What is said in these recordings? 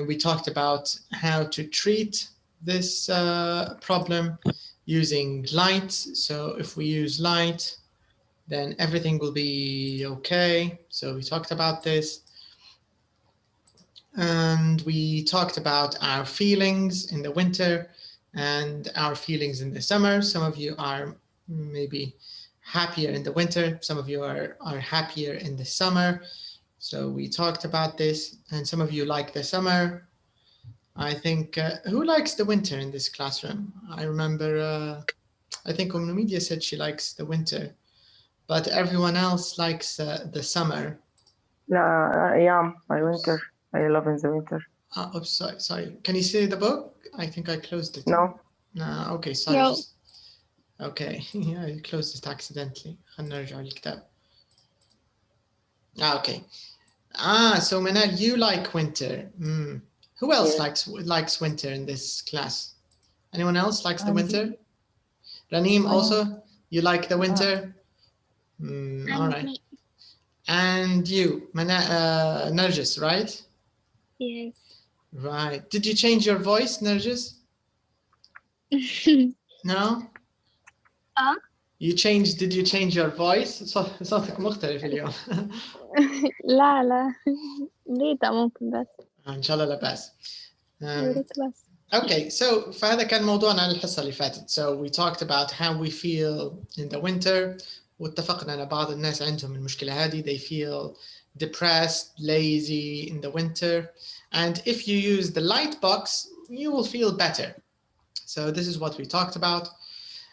We talked about how to treat this problem using light. So if we use light, then everything will be okay. So we talked about this. And we talked about our feelings in the winter and our feelings in the summer. Some of you are maybe happier in the winter. Some of you are happier in the summer. So we talked about this, and some of you like the summer. I think, who likes the winter in this classroom? I remember, I think Media said she likes the winter, but everyone else likes the summer. Yeah, my winter. I love in the winter. Oh, sorry. Can you see the book? I think I closed it. No. No, okay, sorry. No. Okay, yeah, I closed it accidentally. خلنا نرجع للكتاب. Okay. So Manal, you like winter. Who else likes winter in this class? Anyone else likes the winter? Raneem also? You like the winter? All right. Me. And you, Nargis, right? Yes. Right. Did you change your voice, Nargis? No? Did you change your voice? صوتك مختلف اليوم. لا ليتا ممكن بس. إن شاء الله لا بأس. بس. Okay, so فهذا كان موضوعنا الحصة اللي فاتت. So we talked about how we feel in the winter. واتفقنا أن بعض الناس عندهم المشكلة هذه. They feel depressed, lazy in the winter. And if you use the light box, you will feel better. So this is what we talked about.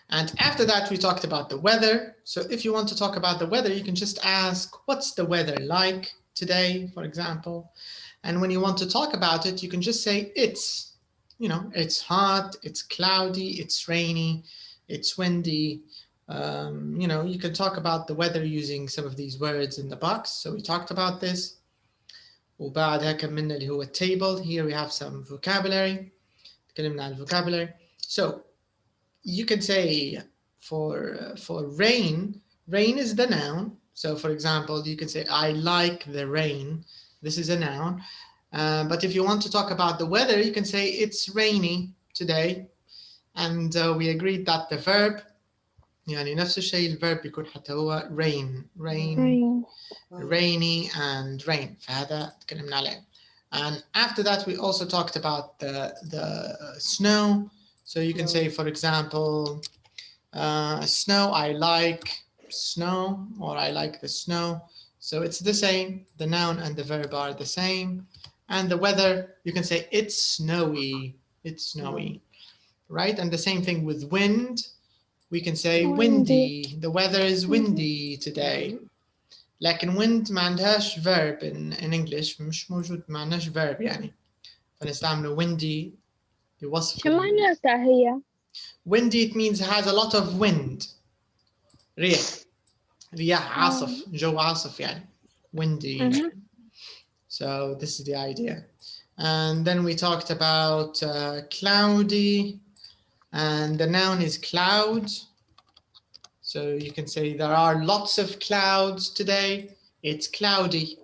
And after that, we talked about the weather. So if you want to talk about the weather, you can just ask, what's the weather like today, for example? And when you want to talk about it, you can just say it's, it's hot, it's cloudy, it's rainy, it's windy. You can talk about the weather using some of these words in the box. So we talked about this. وبعدها كملنا اللي هو table. Here we have some vocabulary. تكلمنا عن vocabulary. So you can say for rain is the noun. So for example, you can say, I like the rain. This is a noun. But if you want to talk about the weather, you can say it's rainy today. And we agreed that the verb, يعني نفس الشيء الverb بيكون حتى هو rainy and rain. فهذا تكلمنا عليه. And after that, we also talked about the snow. So you can say, for example, snow, I like snow, or I like the snow. So it's the same. The noun and the verb are the same. And the weather, you can say it's snowy, right? And the same thing with wind. We can say windy. The weather is windy today. لكن wind ما عندهاش verb in English. مش موجود ما عندهاش verb يعني. فنستعمله windy لوصف. شو معناتها هي؟ Windy, it means it has a lot of wind. رياح عاصف, جو عاصف يعني. Windy. So this is the idea. And then we talked about cloudy, and the noun is clouds. So you can say there are lots of clouds today. It's cloudy.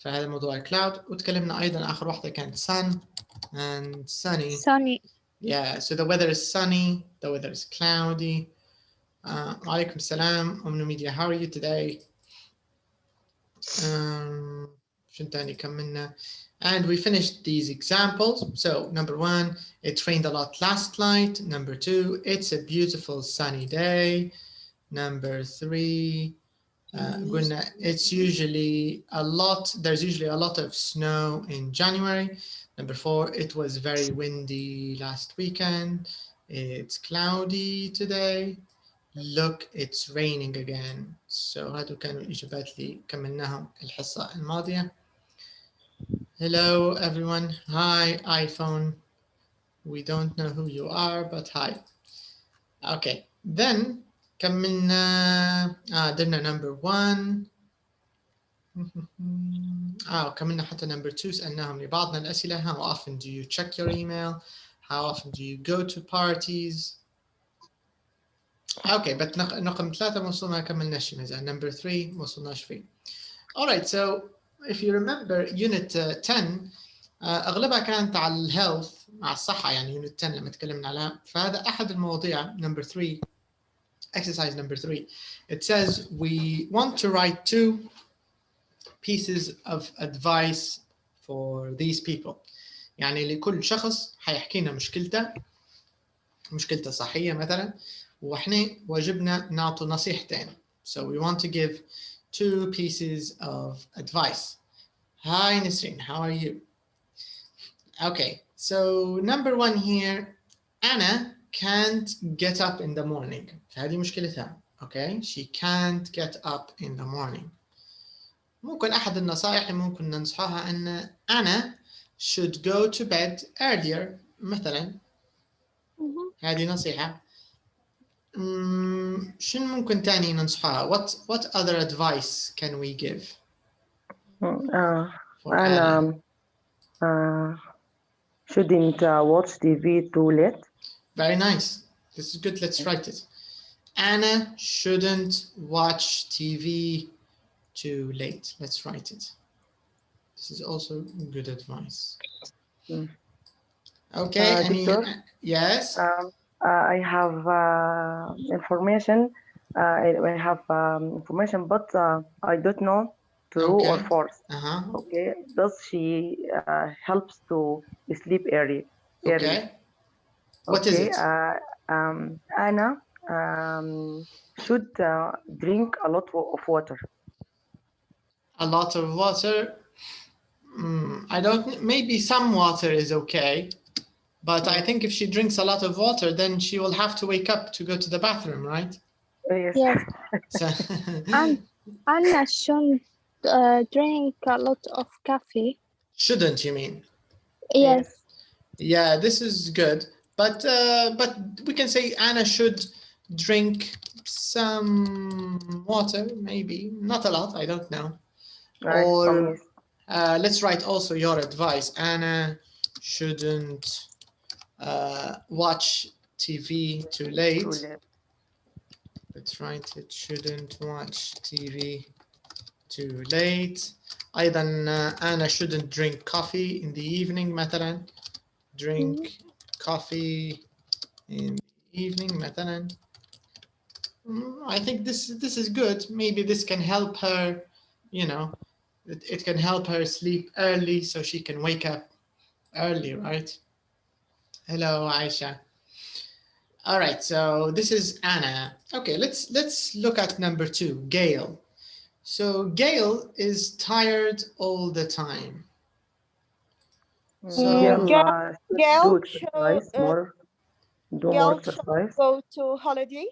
فهذا موضوع cloud. وتكلمنا أيضا آخر واحدة كانت sun and sunny. Sunny. Yeah, so the weather is sunny, the weather is cloudy. Alaikum salam, Media, how are you today? And we finished these examples. So number 1, it rained a lot last night. Number 2, it's a beautiful sunny day. Number 3, it's usually there's usually a lot of snow in January. Number 4, it was very windy last weekend. It's cloudy today. Look, it's raining again. So هادو كانوا الإجابات اللي كملناهم الحصة الماضية. Hello everyone. Hi iPhone. We don't know who you are, but hi. Okay, then كملنا درنا number 1. كملنا حتى number 2 سألناهم لبعضنا الأسئلة. How often do you check your email? How often do you go to parties? Okay, but رقم 3 ما وصلنا كملناش مازال. Number 3 ما وصلناش فيه. All right, so if you remember unit 10, اغلبها كانت على الهيلث، على الصحه يعني يونت 10 لما تكلمنا عليها. فهذا احد المواضيع. number 3 exercise number 3 it says we want to write 2 pieces of advice for these people. يعني لكل شخص حيحكي لنا مشكلته الصحيه مثلا، واحنا واجبنا نعطي نصيحتين. so we want to give 2 pieces of advice. Hi Nisreen, how are you? Okay, so number 1 here, Anna can't get up in the morning. فهذه مشكلتها. Okay, she can't get up in the morning. ممكن أحد النصائح ممكن ننصحها أن Anna should go to bed earlier مثلا. هذه نصيحة. شنو ممكن تاني ننصحها؟ What other advice can we give? For Anna? Shouldn't watch TV too late. Very nice. This is good. Let's write it. Anna shouldn't watch TV too late. Let's write it. This is also good advice. Okay. Yes. I have information. I have information, but I don't know true or false. Okay. Does she helps to sleep early? Okay. What is it? Anna should drink a lot of water. A lot of water. I don't. Maybe some water is okay, but I think if she drinks a lot of water, then she will have to wake up to go to the bathroom, right? Yes. So Anna shouldn't drink a lot of coffee. Shouldn't, you mean? Yes. Yeah, this is good, but we can say Anna should drink some water, maybe not a lot. I don't know. Or let's write also your advice. Anna shouldn't watch TV too late. Let's write it. Shouldn't watch TV too late. أيضا Anna shouldn't drink coffee in the evening مثلا. Drink coffee in the evening مثلا. I think this is good. Maybe this can help her, you know, it can help her sleep early so she can wake up early, right? Hello, Aisha. All right, so this is Anna. Okay, let's look at number 2, Gail. So Gail is tired all the time. So Gail should go to holiday.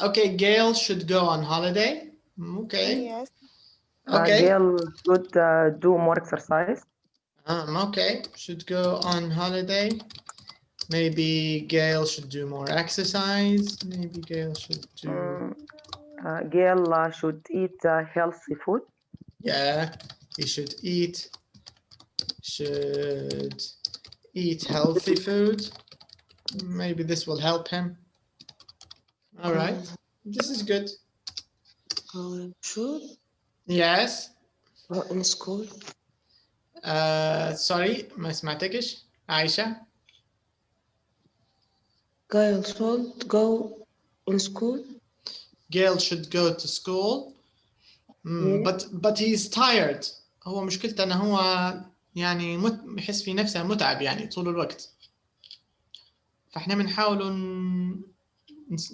Okay, Gail should go on holiday. Okay. Yes. Okay. Gail should do more exercise. Okay, should go on holiday. Maybe Gail should do more exercise. Maybe Gail should do. Gail should eat healthy food. Yeah, he should eat healthy food. Maybe this will help him. All right, this is good. Should? Yes. Go in school. Sorry, ما سمعتكش عايشة. Gail should go in school. Gail should go to school. But he's tired. هو مشكلته انه هو يعني يحس في نفسه متعب يعني طول الوقت. فاحنا بنحاول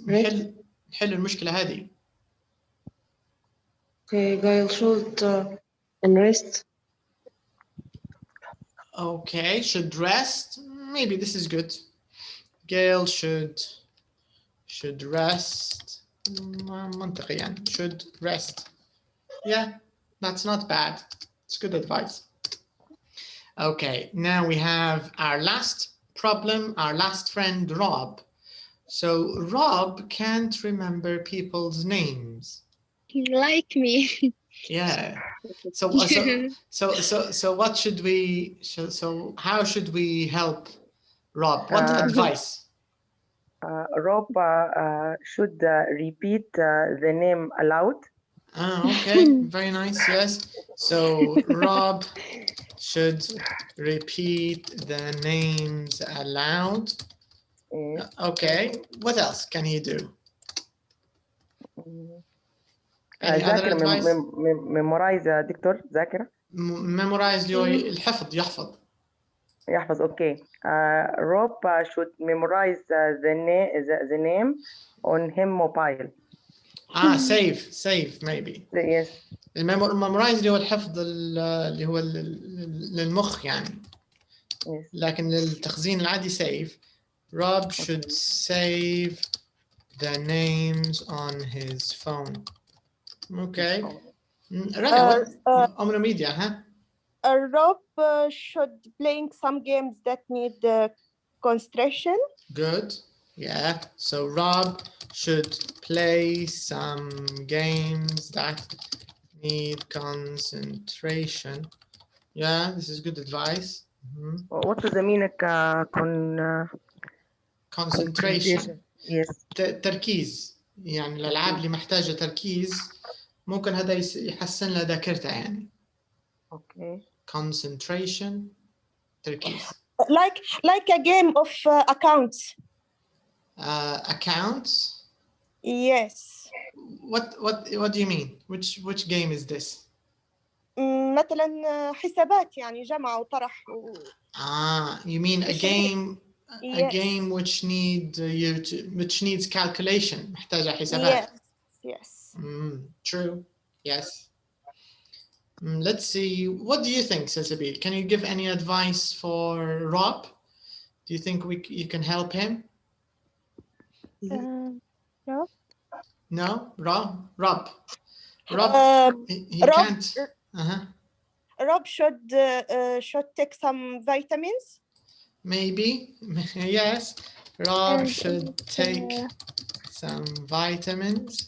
نحل المشكلة هذه. Okay, Gail should rest. Okay, should rest. Maybe this is good. Gail should rest. منطقي يعني. Should rest. Yeah, that's not bad. It's good advice. Okay, now we have our last problem, our last friend, Rob. So Rob can't remember people's names. Like me. Yeah. So what should we? So how should we help Rob? What advice? Rob should repeat the name aloud. Okay, very nice. Yes. So Rob should repeat the names aloud. Okay, what else can he do? Any other advice? memorize يا دكتور ذاكرة. memorize اللي هو الحفظ يحفظ. يحفظ okay. Rob should memorize the name on him mobile. save maybe. Yes. memorize اللي هو الحفظ اللي هو للمخ يعني. Yes. لكن للتخزين العادي save. Rob should save the names on his phone. Okay. Omno media, huh? Rob should playing some games that need concentration. Good. Yeah. So Rob should play some games that need concentration. Yeah, this is good advice. What does it mean? concentration. Yes. تركيز. يعني الألعاب اللي محتاجة تركيز ممكن هذا يحسن لها ذاكرتها يعني. Okay. Concentration. تركيز. Like a game of accounts. Accounts? Yes. What do you mean? Which game is this? مثلا حسابات يعني جمع وطرح you mean a game yes. a game which needs calculation محتاجة حسابات. Yes. True. Yes. Let's see. What do you think, Cecily? Can you give any advice for Rob? Do you think you can help him? No. No? Rob. He Rob, can't. Rob should take some vitamins. Maybe. Yes. Rob should take some vitamins.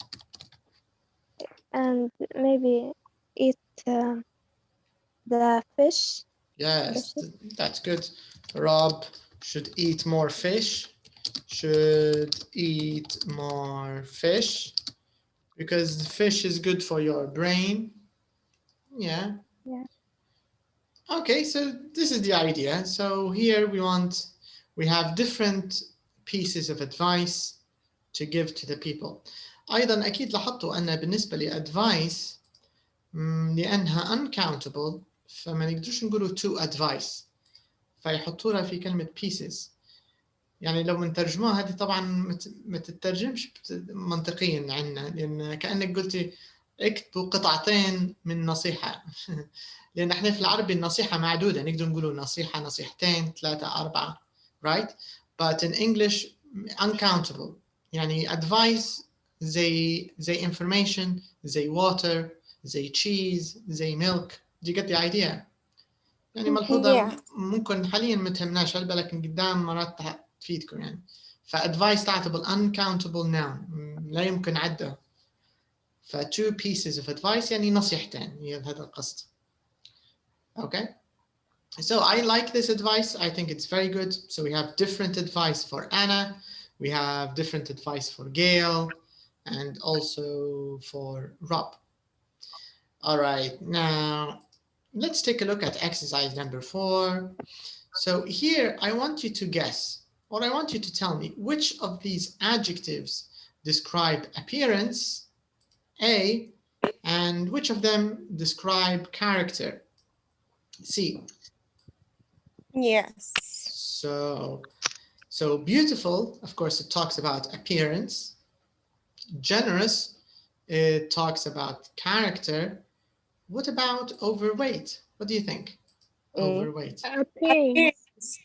And maybe eat the fish. Yes, that's good. Rob should eat more fish. Because the fish is good for your brain. Yeah. Okay, so this is the idea. So here we have different pieces of advice to give to the people. أيضا أكيد لاحظتوا أن بالنسبة لأدفايس لأنها uncountable فما نقدرش نقولوا to advice فيحطوا لها في كلمة pieces. يعني لو نترجموها هذه طبعا ما تترجمش منطقيا عندنا لأن كأنك قلتي اكتبوا قطعتين من نصيحة. لأن احنا في العربي النصيحة معدودة نقدر نقولوا نصيحة نصيحتين 3 4 right but in English uncountable يعني advice زي information زي water زي cheese زي milk. دي قد idea يعني ملحوظة ممكن حاليا ما تهمناش لكن قدام مرات تفيدكم يعني. فadvice تعتبر uncountable noun لا يمكن عده. ف 2 pieces of advice يعني نصيحتين هي هذا القصد. Okay. So I like this advice. I think it's very good. So we have different advice for Anna. We have different advice for Gail and also for Rob. All right, now let's take a look at exercise number 4. So here I want you to guess, or I want you to tell me which of these adjectives describe appearance, A, and which of them describe character, C. Yes. So beautiful, of course, it talks about appearance. Generous, it talks about character. What about overweight? What do you think? Overweight.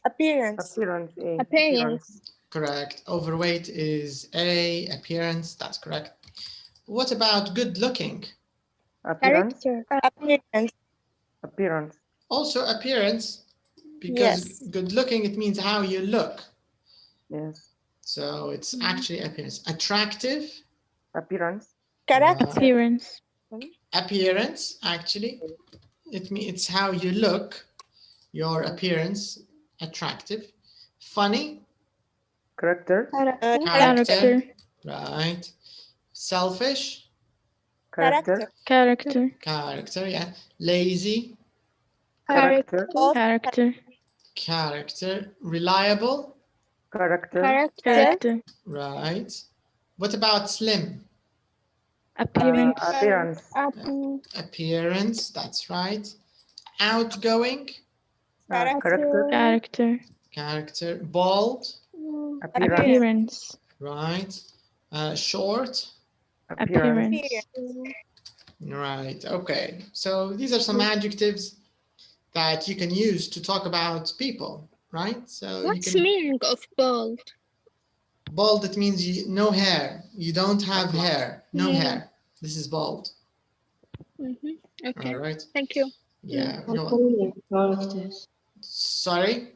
Appearance. Correct. Overweight is A. Appearance. That's correct. What about good looking? Appearance. Also appearance, because good looking, it means how you look. Yes. So it's actually appearance. Attractive. Appearance. Appearance. Appearance, actually. It's how you look, your appearance, attractive. Funny. Character. Character. Right. Selfish. Character. Character. Character, yeah. Lazy. Character. Character. Reliable. Character. Right. What about slim? Appearance. Appearance. That's right. Outgoing. Character. Bald. Appearance. Right. Short. Appearance. Right. Okay. So these are some adjectives that you can use to talk about people, right? So what's the meaning of bald? Bald, it means no hair. You don't have hair. No hair. This is bald. Okay. All right. Thank you. Yeah. What's the meaning characters? Sorry?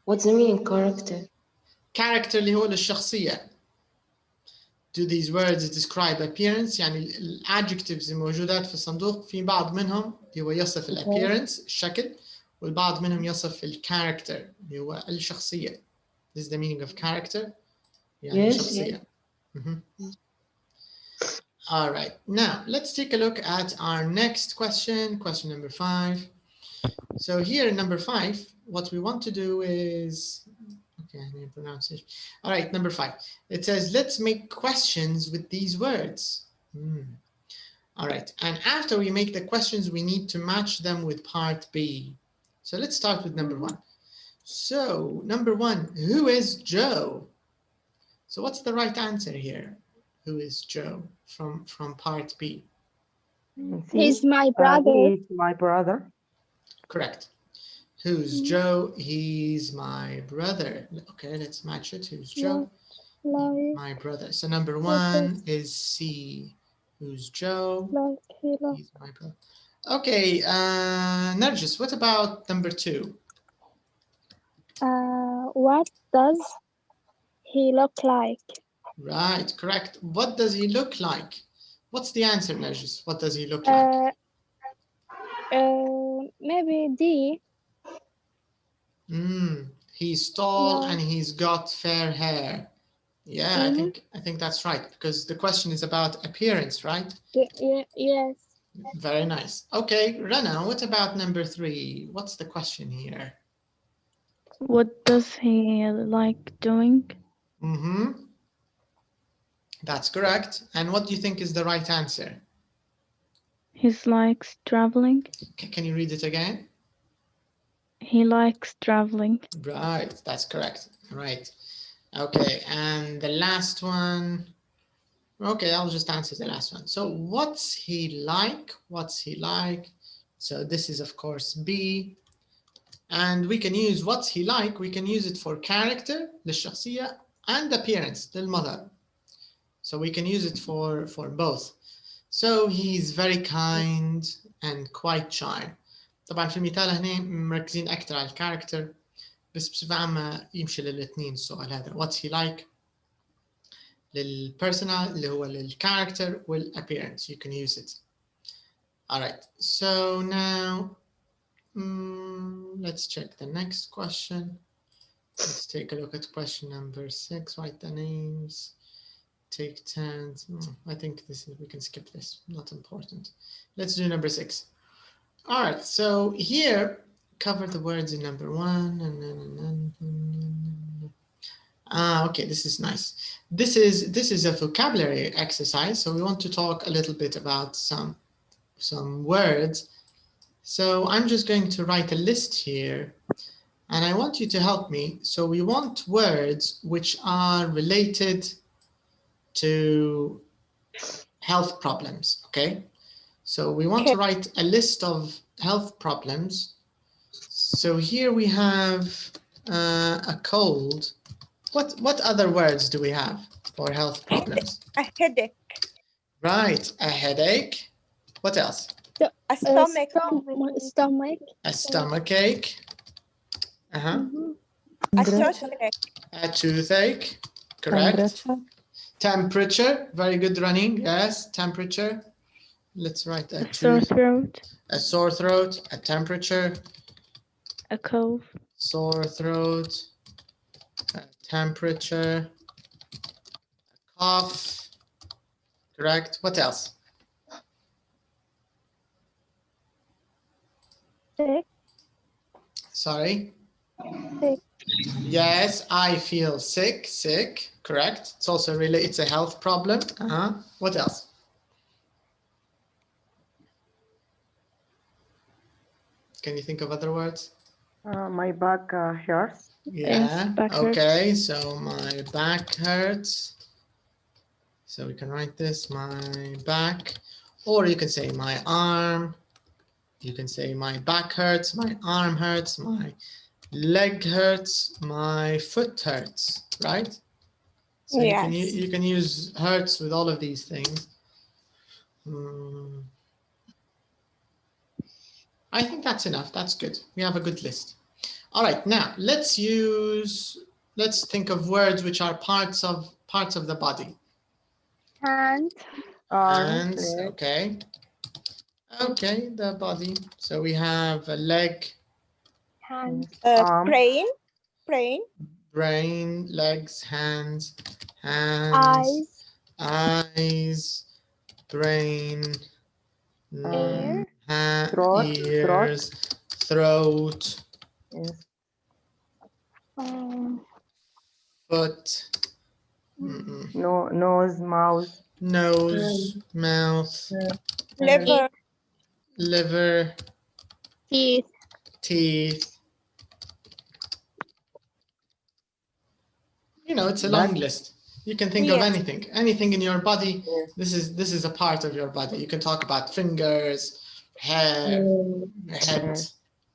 What's the meaning character? Character اللي هو للشخصية. Do these words describe appearance؟ يعني الادجectives الموجودات في الصندوق في بعض منهم هو يصف الappearance الشكل والبعض منهم يصف الكاركتر اللي هو الشخصية. This is the meaning of character. يعني شخصية. All right. Now let's take a look at our next question. Question number 5. So here in number 5, what we want to do is, okay, I need to pronounce it. All right, number 5. It says, let's make questions with these words. All right, and after we make the questions, we need to match them with part B. So let's start with number 1. So number 1, who is Joe? So what's the right answer here? Who is Joe from part B? He's my brother. He's my brother. Correct. Who's Joe? He's my brother. Okay, let's match it. Who's Joe? My brother. So number 1 is C. Who's Joe? He's my brother. Okay, Narjis, what about number 2? What does he look like? Right, correct. What does he look like? What's the answer, Narjis? What does he look like? Maybe D. He's tall and he's got fair hair. Yeah, I think that's right, because the question is about appearance, right? Yes. Very nice. Okay, Rana, what about number 3? What's the question here? What does he like doing? That's correct. And what do you think is the right answer? He likes traveling. Can you read it again? He likes traveling. Right, that's correct. Right. Okay, and the last one. Okay, I'll just answer the last one. So what's he like? What's he like? So this is, of course, B. And we can use what's he like. We can use it for character, للشخصية, and appearance, للمظهر. So we can use it for both. So he's very kind and quite shy. طبعا في المثال هنا مركزين أكثر على الكاركتر بس بصفة عامة يمشي للاثنين السؤال هذا. What's he like؟ للpersonal اللي هو للcharacter والappearance. You can use it. All right. So now let's check the next question. Let's take a look at question number 6. Write the names. Take turns. I think we can skip this. Not important. Let's do number 6. All right. So here, cover the words in number 1 and okay, this is nice. This is a vocabulary exercise. So we want to talk a little bit about some words. So I'm just going to write a list here, and I want you to help me. So we want words which are related to health problems, okay? So we want to write a list of health problems. So here we have a cold. What other words do we have for health problems? A headache. Right, a headache. What else? A stomach. A stomachache. A toothache. A toothache. Correct. Temperature. Very good running. Yes, temperature. Let's write a sore throat. A sore throat. A temperature. A cough. Sore throat. A temperature. A cough. Correct. What else? Sick. Sorry. Sick. Yes, I feel sick. Sick. Correct. It's also really, it's a health problem. What else? Can you think of other words? My back hurts. Yeah. back Okay. So my back hurts. So we can write this, my back, or you can say my arm. You can say my back hurts, my arm hurts, my leg hurts, my foot hurts, right? So Yes. you can use hurts with all of these things. I think that's enough. That's good. We have a good list. All right, now let's think of words which are parts of the body. Hand. Hands, okay. Okay, the body. So we have a leg. Hand. Brain. Brain, legs, hands, eyes, brain, Ear. ears, throat, foot, nose, mouth, mouth, liver, teeth. You know, it's a long list. You can think of anything in your body. This is a part of your body. You can talk about fingers, hair, head,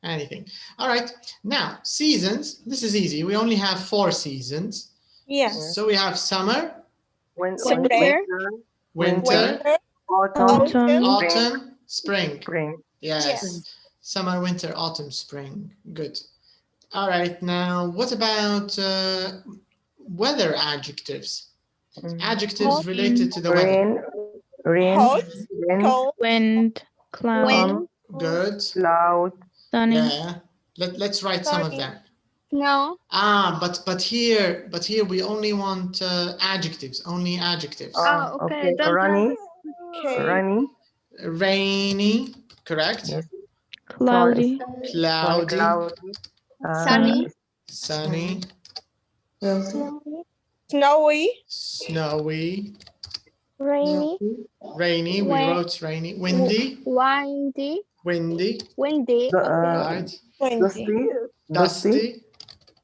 anything. All right. Now, seasons. This is easy. We only have 4 seasons. Yes. So we have summer, Winter. autumn, spring. Yes. Summer, winter, autumn, spring. Good. All right. Now, what about weather adjectives? Adjectives related to the weather. Rain, Hot, cold, Wind. Cloud. Good. cloud, Sunny. Yeah. Let's write some of them. Snow. But here we only want adjectives. Only adjectives. Okay. Rainy, Rainy. Correct. Yes. Cloudy. Cloudy. Sunny. Sunny. snowy, Snowy. Rainy. Rainy. We wrote rainy. Windy. Windy. Windy. Right. windy, Dusty.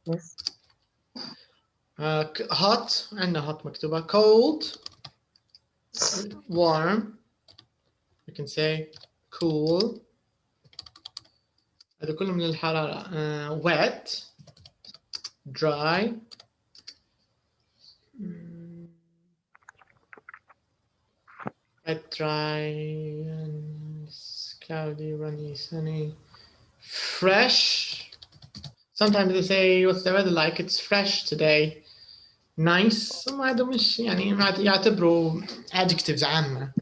Yes. Hot. عندنا hot مكتوبة. Cold. Warm. You can say cool. هذا كله من الحرارة. Wet. Dry. Wet, dry, and cloudy, runny, sunny. Fresh. Sometimes they say, what's the weather like? It's fresh today. Nice. هذا مش يعني يعتبروا adjectives عامة.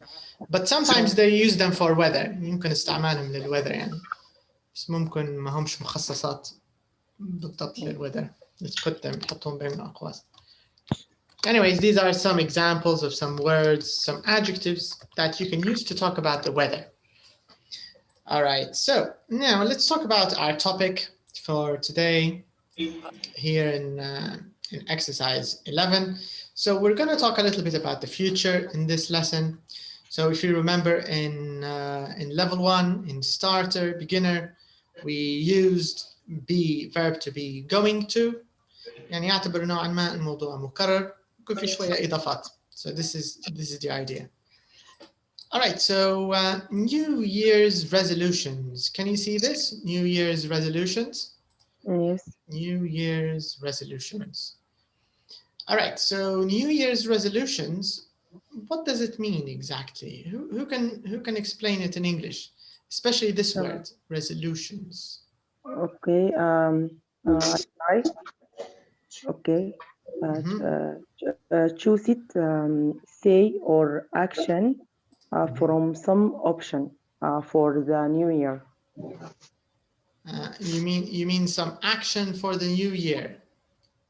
But sometimes they use them for weather. يمكن استعمالهم للweather يعني. بس ممكن ما همش مخصصات بالضبط للweather. Let's put them, نحطهم بين الأقواس. Anyways, these are some examples of some words, some adjectives that you can use to talk about the weather. All right, so now let's talk about our topic for today here in exercise 11. So we're going to talk a little bit about the future in this lesson. So if you remember in level 1, in starter, beginner, we used be, verb to be, going to. يعني يعتبر نوعا ما الموضوع مكرر. يكون في شوية إضافات. So this is the idea. All right, so New Year's resolutions. Can you see this? New Year's resolutions? Yes. New Year's resolutions. All right, so New Year's resolutions, what does it mean exactly? Who can explain it in English? Especially this word, resolutions. Okay. I okay. Choose it, say or action from some option for the new year. You mean some action for the new year?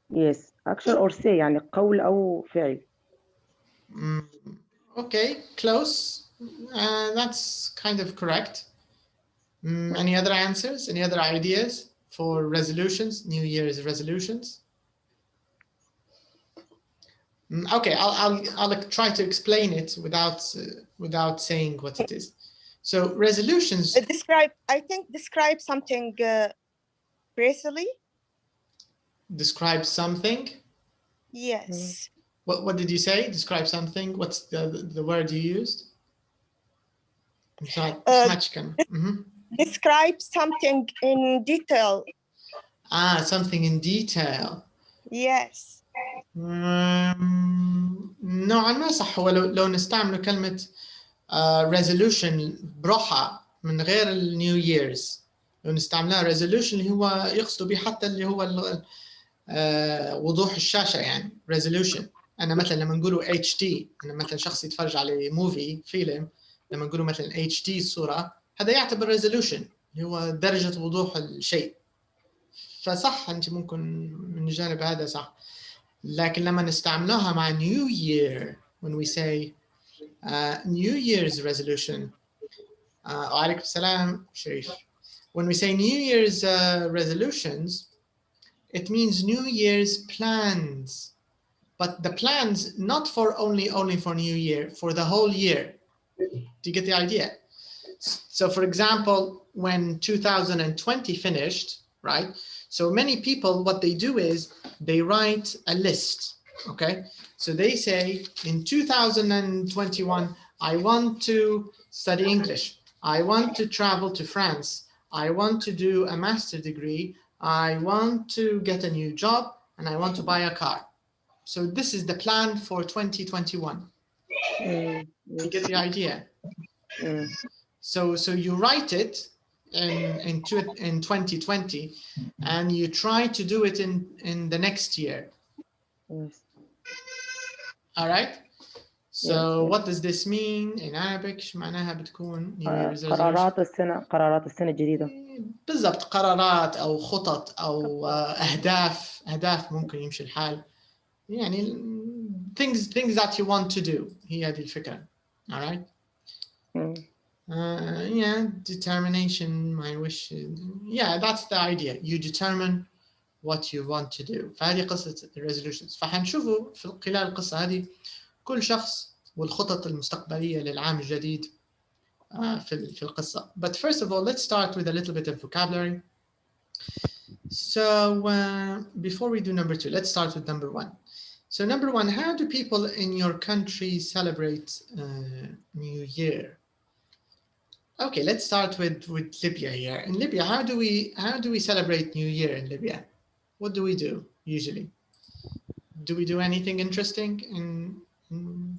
Yes, action or say يعني قول أو فعل. Okay, close. That's kind of correct. Any other answers? Any other ideas for resolutions, New Year's resolutions? Okay, I'll try to explain it without saying what it is. So resolutions. Describe something briefly. Describe something. Yes. What did you say? Describe something. What's the word you used? Describe something in detail. Something in detail. Yes. نوعا ما صح. هو لو نستعمل كلمة resolution بروحها من غير النيو ييرز، لو نستعملها resolution اللي هو يقصدوا به حتى اللي هو وضوح الشاشة يعني resolution. أنا مثلا لما نقوله HD، أنا مثلا شخص يتفرج على موفي فيلم، لما نقوله مثلا HD الصورة، هذا يعتبر resolution اللي هو درجة وضوح الشيء. فصح أنت ممكن من الجانب هذا صح. لكن لما نستعملها مع New Year, when we say New Year's resolution, وعليكم السلام شريف. When we say New Year's resolutions, it means New Year's plans, but the plans not for only for New Year, for the whole year. Do you get the idea? So for example, when 2020 finished, right? So many people, what they do is they write a list, okay? So they say in 2021, I want to study English. I want to travel to France. I want to do a master's degree. I want to get a new job and I want to buy a car. So this is the plan for 2021. You get the idea? So you write it in 2020 and you try to do it in the next year. All right? So what does this mean in Arabic؟ شو معناها بتكون New Year's resolution؟ قرارات السنة الجديدة. بالضبط، قرارات أو خطط أو أهداف ممكن يمشي الحال. يعني things that you want to do. هي هذه الفكرة. All right? Yeah, determination, my wish. Yeah, that's the idea. You determine what you want to do. فهذه قصة resolutions. فحنشوفوا في خلال القصة هذه كل شخص والخطط المستقبلية للعام الجديد في القصة. But first of all, let's start with a little bit of vocabulary. So before we do number 2, let's start with number 1. So number 1, how do people in your country celebrate New Year? Okay, let's start with Libya here. In Libya, how do we celebrate New Year in Libya? What do we do usually? Do we do anything interesting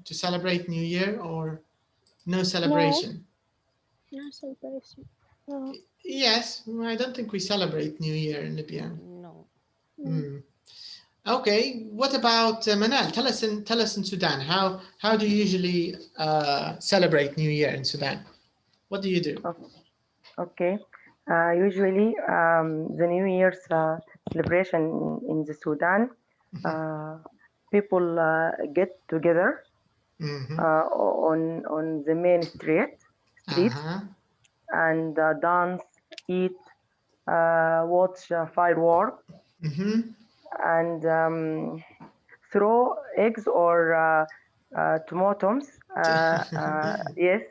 to celebrate New Year or no celebration? No celebration. No. Yes, I don't think we celebrate New Year in Libya. No. Okay, what about Manal? Tell us in Sudan. How do you usually celebrate New Year in Sudan? What do you do? Okay. Usually, the New Year's celebration in the Sudan, people get together on the main street, and dance, eat, watch fireworks, and throw eggs or tomatoes. Yes.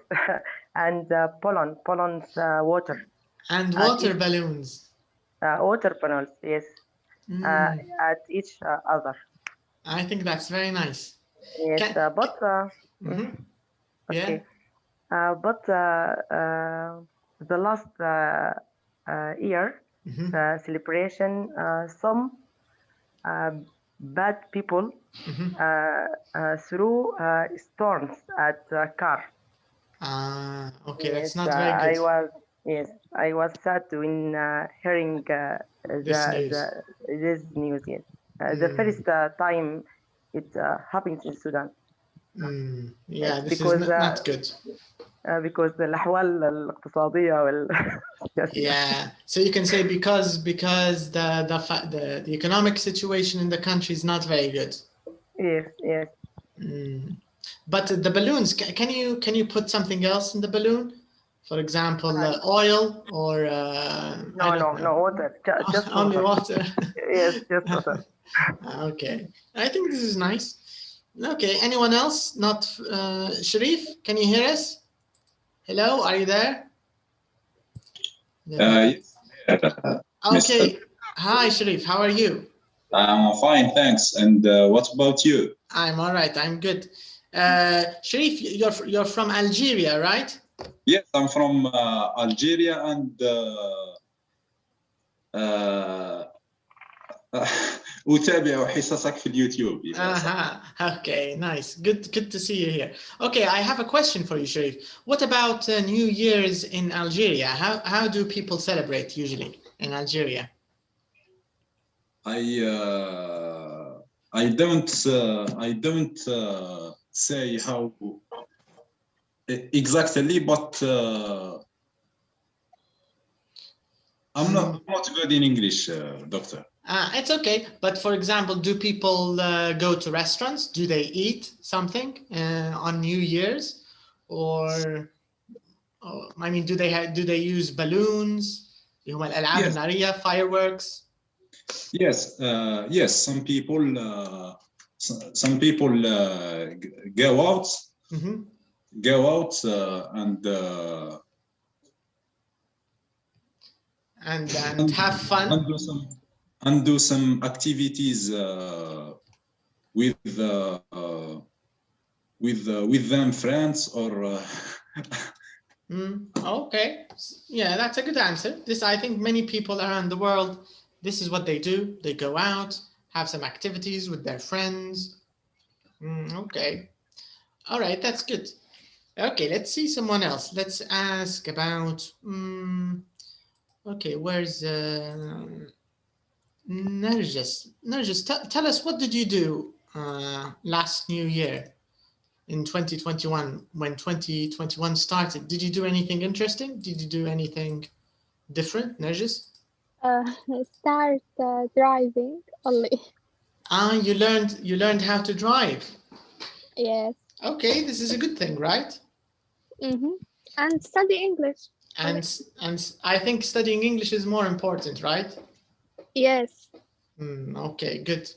And Poland's water. And water balloons. Water balloons, yes. At each other. I think that's very nice. Yes, but okay. But the last year celebration, some bad people threw stones at the car. Okay, yes, that's not very good. I was sad when hearing this news. Yes, the first time it happens in Sudan. Yeah, this is not good. Because الأحوال الاقتصادية Yeah, so you can say because the economic situation in the country is not very good. Yes. But the balloons, can you put something else in the balloon? For example, oil or no water. Just only water. Yes, just water. Okay, I think this is nice. Okay, anyone else? Not Sharif, can you hear us? Hello, are you there? Yes. Okay. Hi, Sharif. How are you? I'm fine, thanks. And what about you? I'm all right. I'm good. Sharif, you're from Algeria, right? Yes, I'm from Algeria, and أتابع حصصك في اليوتيوب. Okay, nice. Good to see you here. Okay, I have a question for you, Sharif. What about New Year's in Algeria? How do people celebrate usually in Algeria? I don't say how exactly, but I'm not good in English, doctor. It's okay, but for example, do people go to restaurants? Do they eat something on New Year's, or I mean, do they use balloons? Yes. Fireworks? Yes, yes. Some people go out, and have fun and do some activities with them friends or. Okay, yeah, that's a good answer. I think many people around the world, this is what they do. They go out, have some activities with their friends. Okay, all right, that's good. Okay, let's see someone else. Let's ask about. Okay, where's Nargis? Nargis, tell us, what did you do last New Year? In 2021, when 2021 started, did you do anything interesting? Did you do anything different, Nargis? Start driving only. You learned how to drive. Yes. Okay, this is a good thing, right? And study English. And I think studying English is more important, right? Yes. Okay, good.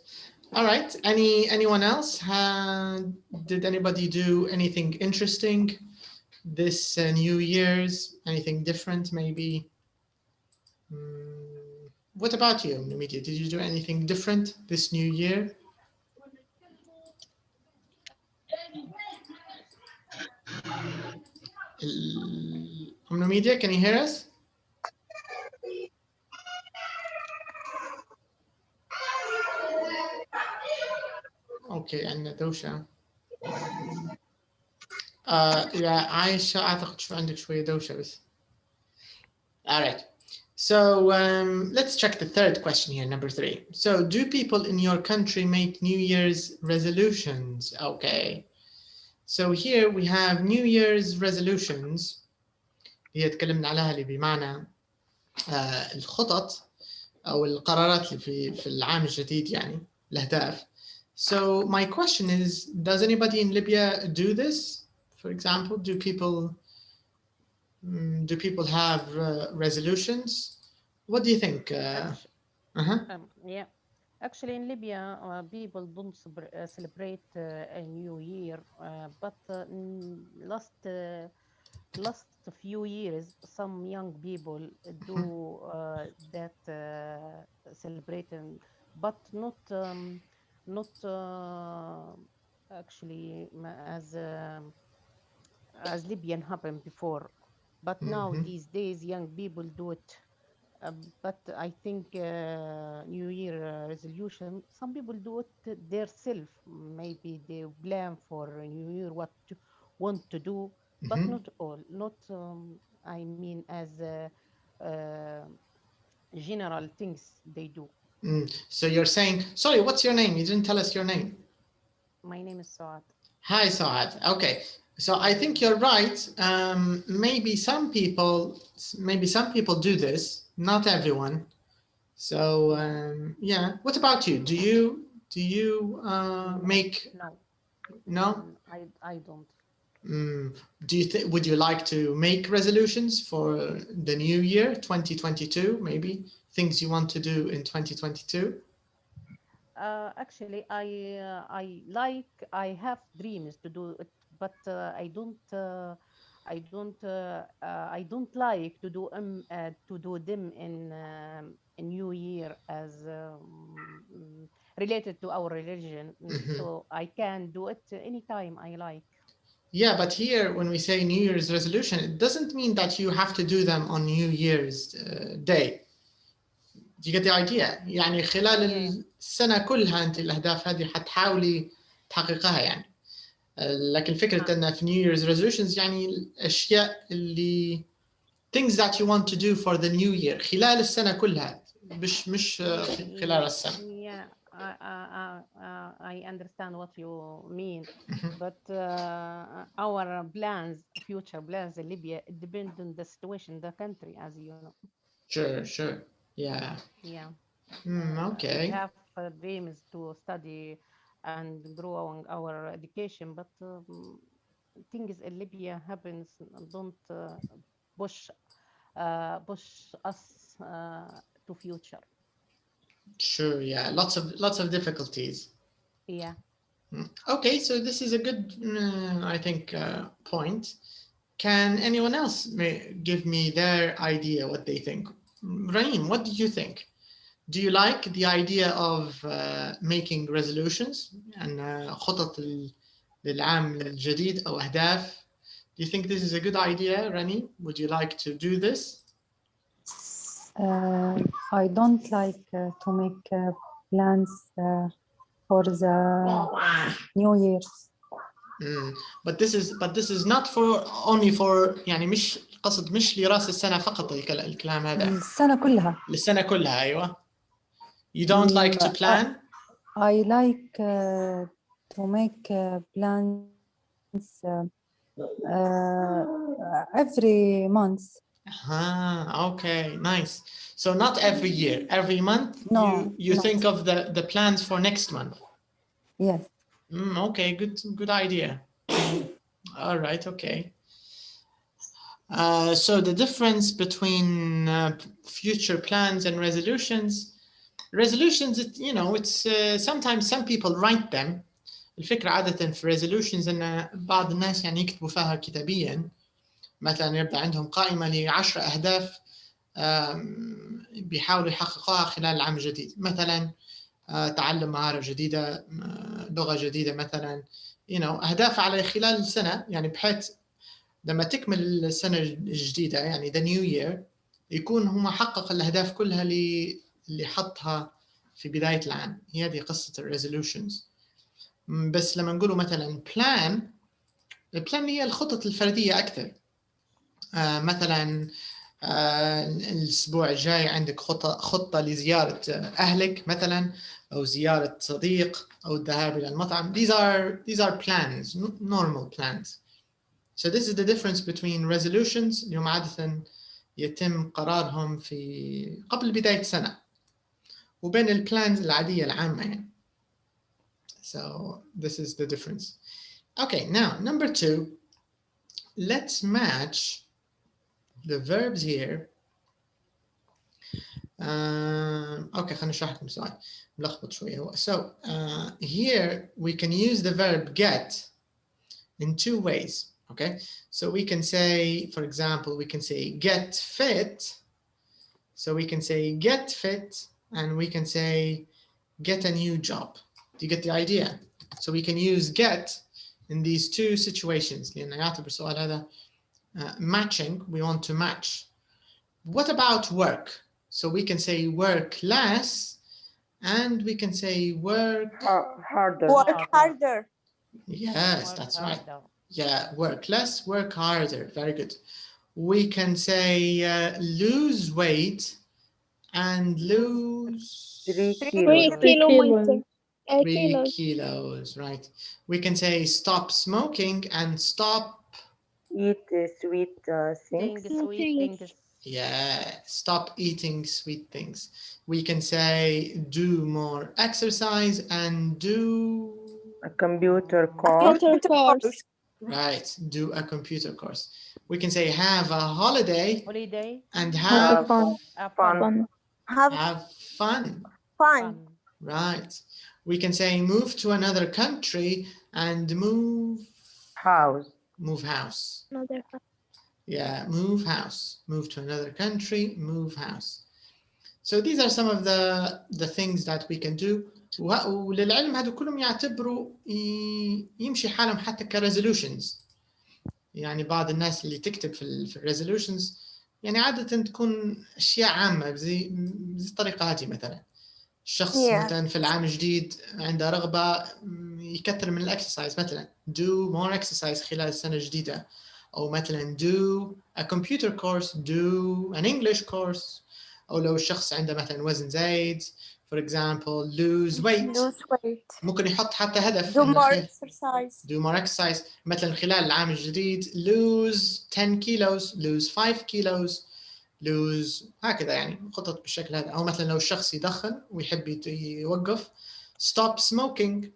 All right. Anyone else? Did anybody do anything interesting this New Year's? Anything different, maybe? What about you, Namidia? Did you do anything different this New Year? Namidia, can you hear us? اوكي عندنا دوشة. يا عايشة اعتقد عندك شوية دوشة بس. All right. So let's check the third question here, number 3. So do people in your country make New Year's resolutions? Okay. So here we have New Year's resolutions. هي تكلمنا عليها اللي بمعنى الخطط أو القرارات اللي في العام الجديد يعني الأهداف. So my question is, does anybody in Libya do this? For example, do people have resolutions? What do you think? Yeah, actually in Libya, people don't celebrate a new year, but last few years, some young people do that celebrating, but not actually as Libyan happened before. But now these days, young people do it. But I think New Year resolution, some people do it themselves. Maybe they plan for New Year what to want to do, but not all. Not I mean as general things they do. So you're saying, sorry, what's your name? You didn't tell us your name. My name is Saad. Hi, Saad. Okay. So I think you're right. Maybe some people do this, not everyone. So yeah. What about you? Do you make? No. No. I don't. Do you think, would you like to make resolutions for the new year, 2022, maybe? Things you want to do in 2022? Actually, I have dreams to do it, but I don't like to do them in New Year as related to our religion. So I can do it anytime I like. Yeah, but here when we say New Year's resolution, it doesn't mean that you have to do them on New Year's Day. Do you get the idea؟ يعني خلال السنة كلها أنت الأهداف هذه حتحاولي تحققها يعني. لكن فكرة أن في New Year's resolutions يعني الأشياء اللي things that you want to do for the new year خلال السنة كلها مش خلال السنة. Yeah, I understand what you mean, but our plans, future plans in Libya, depend on the situation in the country, as you know. Sure. Yeah. Okay. We have dreams to study and grow our education, but things in Libya happens don't push us to future. Sure. Yeah. Lots of difficulties. Yeah. Okay. So this is a good, I think, point. Can anyone else give me their idea what they think? Rahim, what do you think? Do you like the idea of making resolutions and خطط للعام الجديد أو أهداف? Do you think this is a good idea, Rani? Would you like to do this? I don't like to make plans for the New Year. But this is not for only for يعني مش قصد مش لراس السنة فقط الكلام هذا. السنة كلها. السنة كلها أيوة. You don't like to plan? I like to make plans every month. Okay, nice. So not every year, every month. No, you think of the plans for next month. Yes. Okay, good idea. All right, okay. So the difference between future plans and resolutions, it's sometimes some people write them. الفكرة عادة في resolutions إن بعض الناس يعني يكتبوا فيها كتابيا. مثلا يبدأ عندهم قائمة ل10 أهداف بيحاولوا يحققوها خلال العام الجديد. مثلا تعلم مهارة جديدة، لغة جديدة مثلا. أهداف على خلال السنة، يعني بحيث لما تكمل السنة الجديدة يعني the new year يكون هو حقق الأهداف كلها اللي حطها في بداية العام. هذه قصة الريزولوشنز. بس لما نقوله مثلا البلان هي الخطط الفردية أكثر. مثلا الأسبوع الجاي عندك خطة لزيارة أهلك مثلا، أو زيارة صديق، أو الذهاب إلى المطعم. These are plans, normal plans. So this is the difference between resolutions اللي هم عادة يتم قرارهم في قبل بداية السنة، وبين البلانز العادية العامة يعني. So this is the difference. Okay, now number 2, let's match the verbs here. Okay, خلينا نشرح لكم سؤال ملخبط شوية هو. So here we can use the verb get in 2 ways. Okay, so we can say, for example, we can say get fit. So we can say get fit, and we can say get a new job. Do you get the idea? So we can use get in these 2 situations. لأن يعتبر السؤال هذا matching. We want to match. What about work? So we can say work less, and we can say work harder. Work harder. Yes, Work that's harder. right. Yeah, work less, work harder. Very good. We can say lose weight and lose 3 3 kilos. kilos, right. We can say stop smoking and stop Eat sweet things. Sweet things. Yeah, stop eating sweet things. We can say do more exercise and do A computer course. Computer course. Right. Do a computer course. We can say have a holiday. Holiday. And Have have fun. fun. Have fun. fun. Right. We can say move to another country and move House. house. Another house. Yeah, move house. Move to another country, move house. So these are some of the things that we can do. وللعلم هذول كلهم يعتبروا يمشي حالهم حتى كريزولوشنز. يعني بعض الناس اللي تكتب في الريزولوشنز يعني عادة تكون أشياء عامة زي الطريقة هذه مثلا. الشخص مثلا في العام الجديد عنده رغبة يكثر من الاكسرسايز مثلا do more exercise خلال السنة الجديدة أو مثلا do a computer course do an English course أو لو الشخص عنده مثلا وزن زايد for example lose weight ممكن يحط حتى هدف do more exercise do more exercise مثلا خلال العام الجديد lose 10 kilos lose 5 kilos lose هكذا يعني خطط بالشكل هذا أو مثلا لو الشخص يدخن ويحب يوقف stop smoking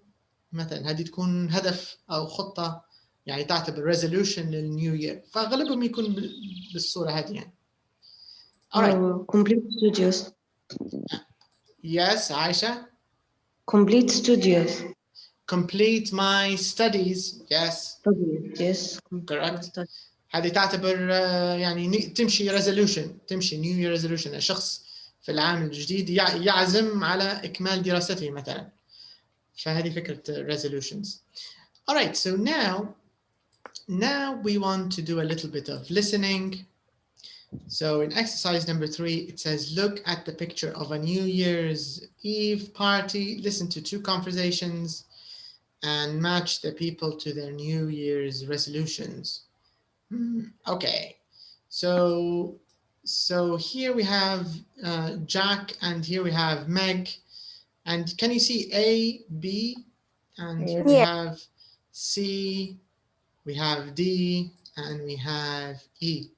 مثلا هذه تكون هدف أو خطة يعني تعتبر resolution للنيو يير فأغلبهم يكون بالصورة هذه يعني. Alright. Complete studios. Yes, Aisha. Complete studios. Complete my studies. Yes. Studies. Yes. Correct. هذه تعتبر يعني تمشي resolution تمشي new year resolution الشخص في العام الجديد يعزم على إكمال دراسته مثلا فهذه فكرة resolutions. Alright, so now we want to do a little bit of listening. So in exercise number 3, it says, look at the picture of a New Year's Eve party, listen to 2 conversations, and match the people to their New Year's resolutions. Okay, so here we have Jack, and here we have Meg. And can you see A, B, and here we have C, we have D, and we have E.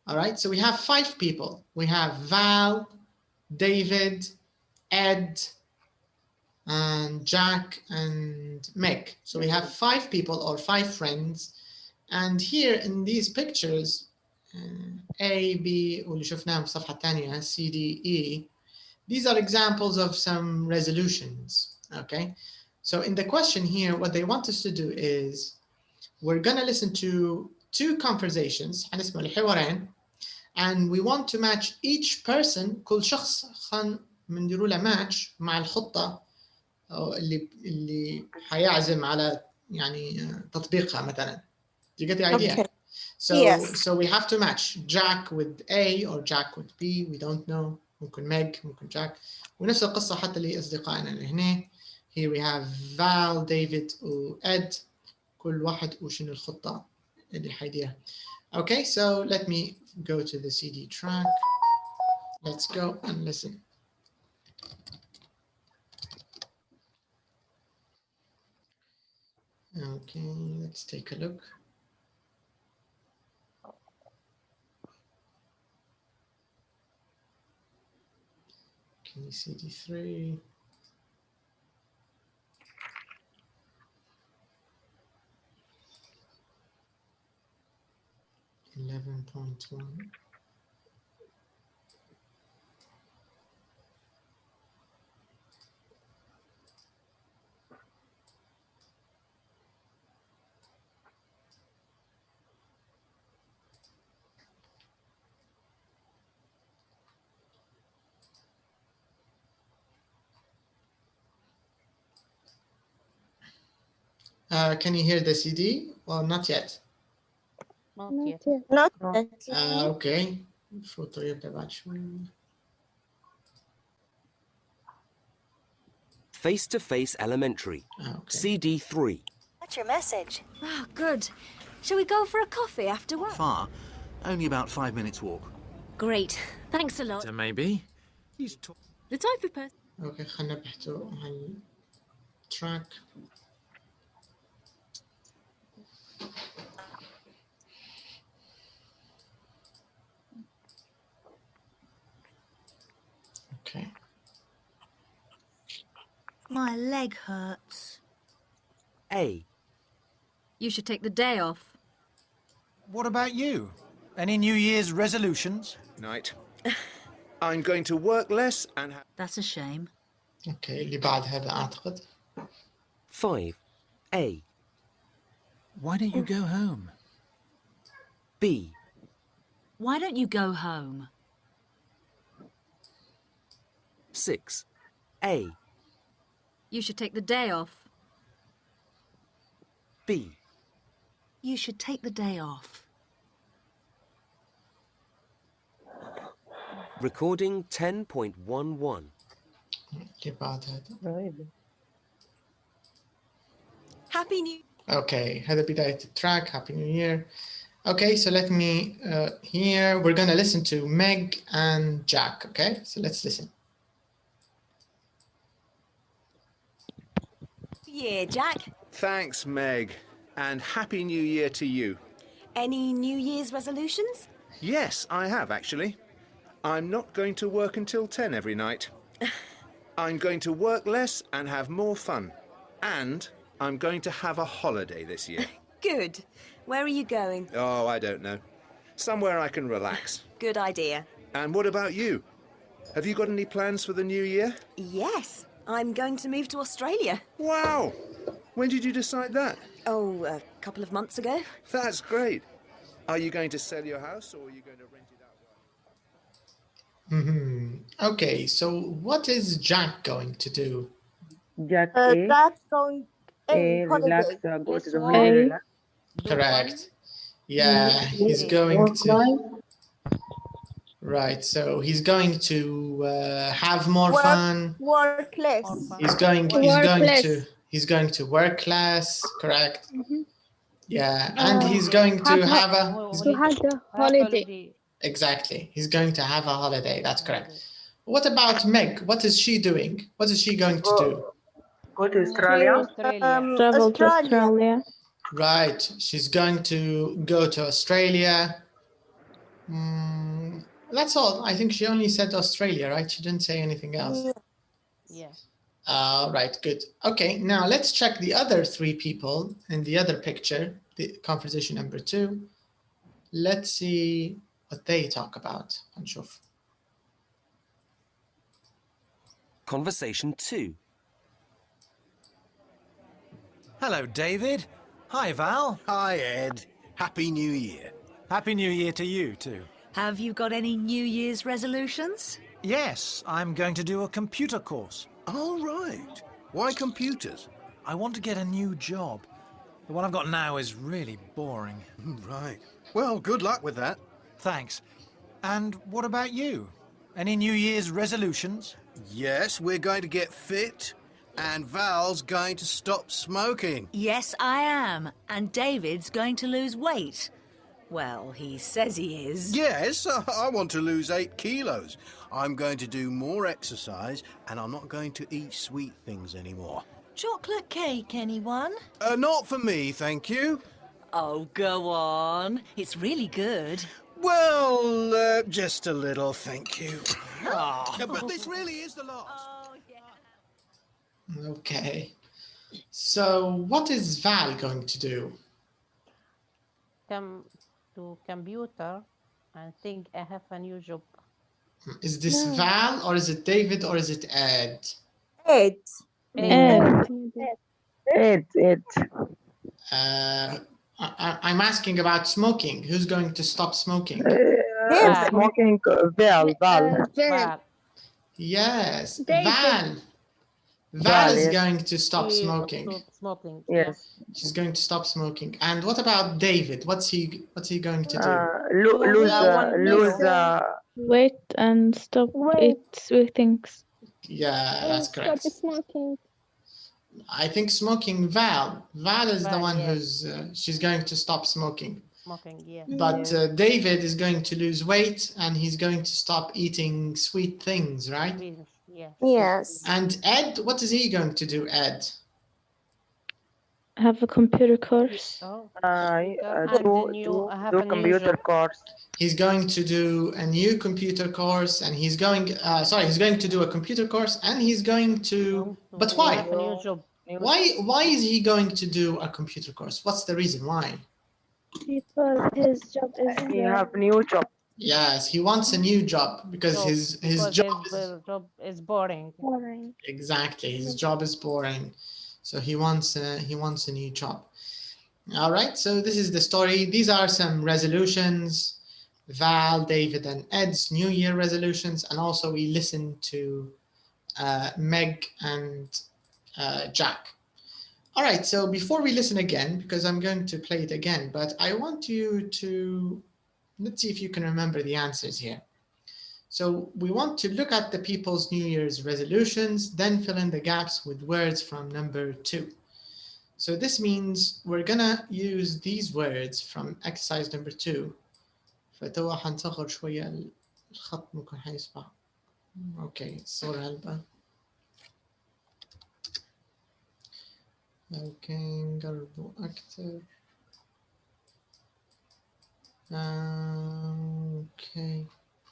All right, so we have 5 people. We have Val, David, Ed, and Jack, and Meg. So we have 5 people or 5 friends. And here in these pictures, A, B, واللي شفناهم في الصفحة الثانية, C, D, E, these are examples of some resolutions, okay? So in the question here, what they want us to do is, we're gonna listen to 2 conversations, هنسمع الحوارين, and we want to match each person, كل شخص بنديروا له match مع الخطة اللي حيعزم على يعني تطبيقها مثلا. Do you get the idea? Okay. So we have to match Jack with A or Jack with B. We don't know. ممكن Meg, ممكن Jack. ونفس القصة حتى لأصدقائنا اللي هنا. Here we have Val, David, و Ed. كل واحد وشنو الخطة اللي حيديرها. Okay, so let me go to the CD track. Let's go and listen. Okay, let's take a look. Okay, CD3. .1. Can you hear the CD? Well, not yet. Not yet. Not yet. Okay. الفوتو يبدأ بعد شوي. Face2face Elementary. Okay. CD3. That's your message. Oh, good. Shall we go for a coffee after work? Far. Only about 5 minutes walk. Great. Thanks a lot. So maybe. He's the type of person. Okay, خلنا نبحثوا عن track. Okay. My leg hurts. A. You should take the day off. What about you? Any New Year's resolutions? Night. I'm going to work less and have... That's a shame. Okay, اللي بعد هذا أعتقد. 5. A. Why don't you go home? B. Why don't you go home? 6. A. You should take the day off. B. You should take the day off. Recording 10.11. اللي بعد هذا. Happy New Okay, هذا بداية التراك. Happy New Year. Okay, so let me here we're gonna listen to Meg and Jack. Okay, so let's listen. Yeah, Jack. Thanks, Meg. And Happy New Year to you. Any New Year's resolutions? Yes, I have, actually. I'm not going to work until 10 every night. I'm going to work less and have more fun. And I'm going to have a holiday this year. Good. Where are you going? Oh, I don't know. Somewhere I can relax. Good idea. And what about you? Have you got any plans for the new year? Yes, I'm going to move to Australia. Wow! When did you decide that? Oh, a couple of months ago. That's great. Are you going to sell your house or are you going to rent it out? Okay, so what is Jack going to do? Jack That's going a relax, holiday. go to the holiday, relax. Correct. Yeah, he's going to. Right, so he's going to have more fun. Work less. He's going to work less. Correct. Yeah, and he's going to have a holiday. Exactly. He's going to have a holiday. That's correct. What about Meg? What is she doing? What is she going to do? Go to Australia. Travel to Australia. Right. She's going to go to Australia. That's all. I think she only said Australia, right? She didn't say anything else. Yeah. Right, good. Okay, now let's check the other three people in the other picture, the conversation number 2. Let's see what they talk about. هنشوف. Conversation 2. Hello, David. Hi, Val. Hi, Ed. Happy New Year. Happy New Year to you, too. Have you got any New Year's resolutions? Yes, I'm going to do a computer course. All right. Why computers? I want to get a new job. The one I've got now is really boring. Right. Well, good luck with that. Thanks. And what about you? Any New Year's resolutions? Yes, we're going to get fit. And Val's going to stop smoking. Yes, I am. And David's going to lose weight. Well, he says he is. Yes, I want to lose 8 kilos. I'm going to do more exercise and I'm not going to eat sweet things anymore. Chocolate cake, anyone? Not for me, thank you. Oh, go on. It's really good. Well, just a little, thank you. But this really is the last. Oh, yeah. Okay. So what is Val going to do? Come to computer and think I have a new job. Is this Val or is it David or is it Ed? Ed. Ed. I'm asking about smoking. Who's going to stop smoking? Smoking, Val. Yes, David. Val is going to stop smoking. Yes. She's going to stop smoking. And what about David? What's he going to do? Lose Wait and stop eat sweet things. Yeah, that's correct. Stop smoking. I think smoking Val is the one who's she's going to stop smoking. Yeah. But David is going to lose weight and he's going to stop eating sweet things, right? Yeah. Yes. And Ed, what is he going to do, Ed? Have a computer course. do computer course. He's going to do a new computer course and he's going to do a computer course and he's going to, but why? Why is he going to do a computer course? What's the reason why? Because his job is He have new job. Yes, he wants a new job because his job is boring. Exactly, his job is boring, so he wants a new job. All right, so this is the story. These are some resolutions, Val, David, and Ed's New Year resolutions, and also we listened to Meg and Jack. All right, so before we listen again, because I'm going to play it again, but I want you to, let's see if you can remember the answers here. So we want to look at the people's New Year's resolutions, then fill in the gaps with words from number 2. So this means we're gonna use these words from exercise number 2. فتوا حنصغر شوية الخط ممكن حيصبح. اوكي الصورة هلبة. اوكي نقربه أكثر.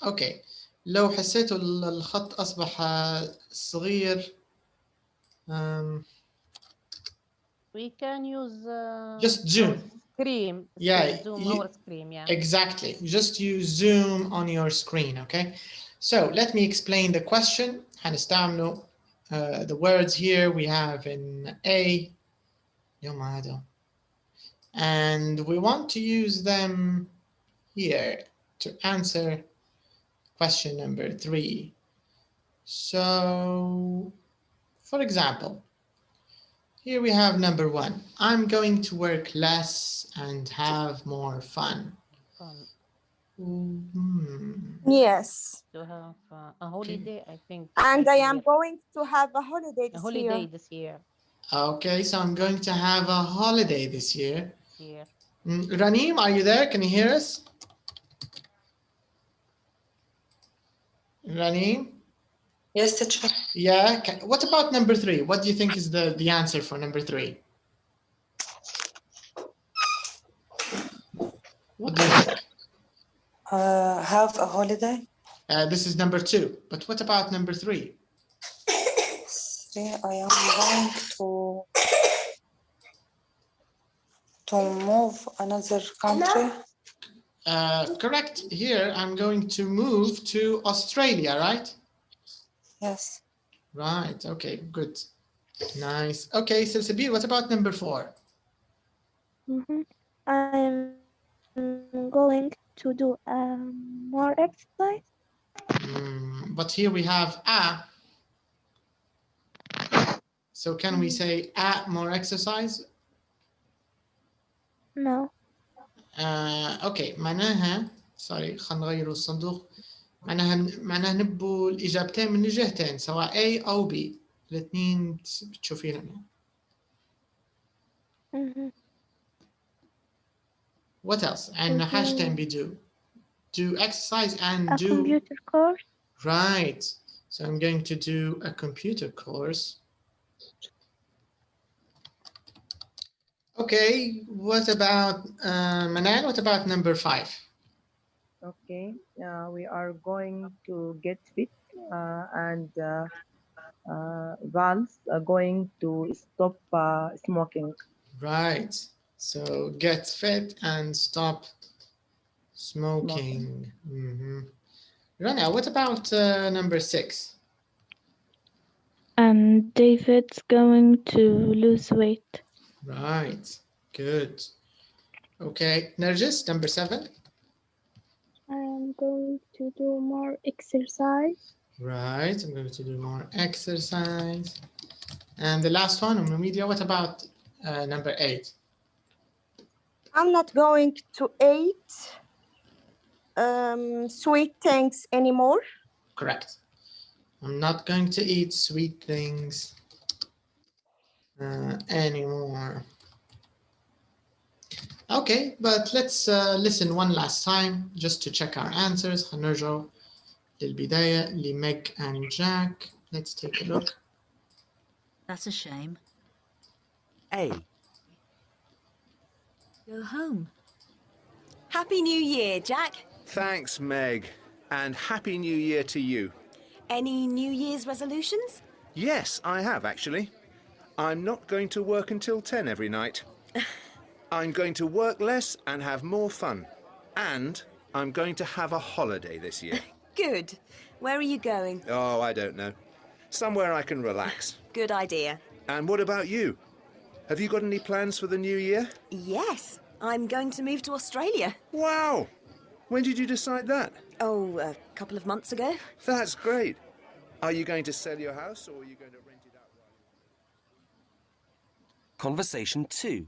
اوكي لو حسيتوا الخط أصبح صغير we can use just zoom. Screen. Yeah, Zoom our screen. Yeah. Exactly. Just use zoom on your screen. Okay. So let me explain the question. هنستعملوا the words here we have in A. And we want to use them here to answer question number 3. So, for example, here we have number 1. I'm going to work less and have more fun. Yes. To have a holiday, I think. And I am going to have a holiday this year. Okay, so I'm going to have a holiday this year. Yeah. Raneem, are you there? Can you hear us? Raneem? Yes, teacher. Yeah. What about number 3? What do you think is the answer for number 3? What do you think? Have a holiday. This is number 2. But what about number 3? I am going to move another country. Correct. Here, I'm going to move to Australia, right? Yes. Right. Okay, good. Nice. Okay, so Sabir, what about number 4? I'm going to do more exercise. But here we have a. So can we say more exercise? No. Okay, معناها sorry خلينا نغيروا الصندوق. معناها نبوا الإجابتين من الجهتين سواء A أو B. الاثنين بتشوفينهم. What else? عندنا حاجتين بيدو. Do exercise and do computer course. Right. So I'm going to do a computer course. Okay, what about Manan? What about number 5? Okay, we are going to get fit and Val's are going to stop smoking. Right. So get fit and stop smoking. Rana, what about number 6? David's going to lose weight. Right. Good. Okay. Narjis, number 7. I am going to do more exercise. Right. I'm going to do more exercise. And the last one, Media, what about number 8? I'm not going to eat sweet things anymore. Correct. I'm not going to eat sweet things anymore. Okay, but let's listen one last time just to check our answers. هنرجع للبداية لمeg and Jack. Let's take a look. That's a shame. A. Go home. Happy New Year, Jack. Thanks, Meg. And Happy New Year to you. Any New Year's resolutions? Yes, I have actually. I'm not going to work until 10 every night. I'm going to work less and have more fun. And I'm going to have a holiday this year. Good. Where are you going? Oh, I don't know. Somewhere I can relax. Good idea. And what about you? Have you got any plans for the new year? Yes. I'm going to move to Australia. Wow! When did you decide that? Oh, a couple of months ago. That's great. Are you going to sell your house or are you going to rent it out? Conversation 2.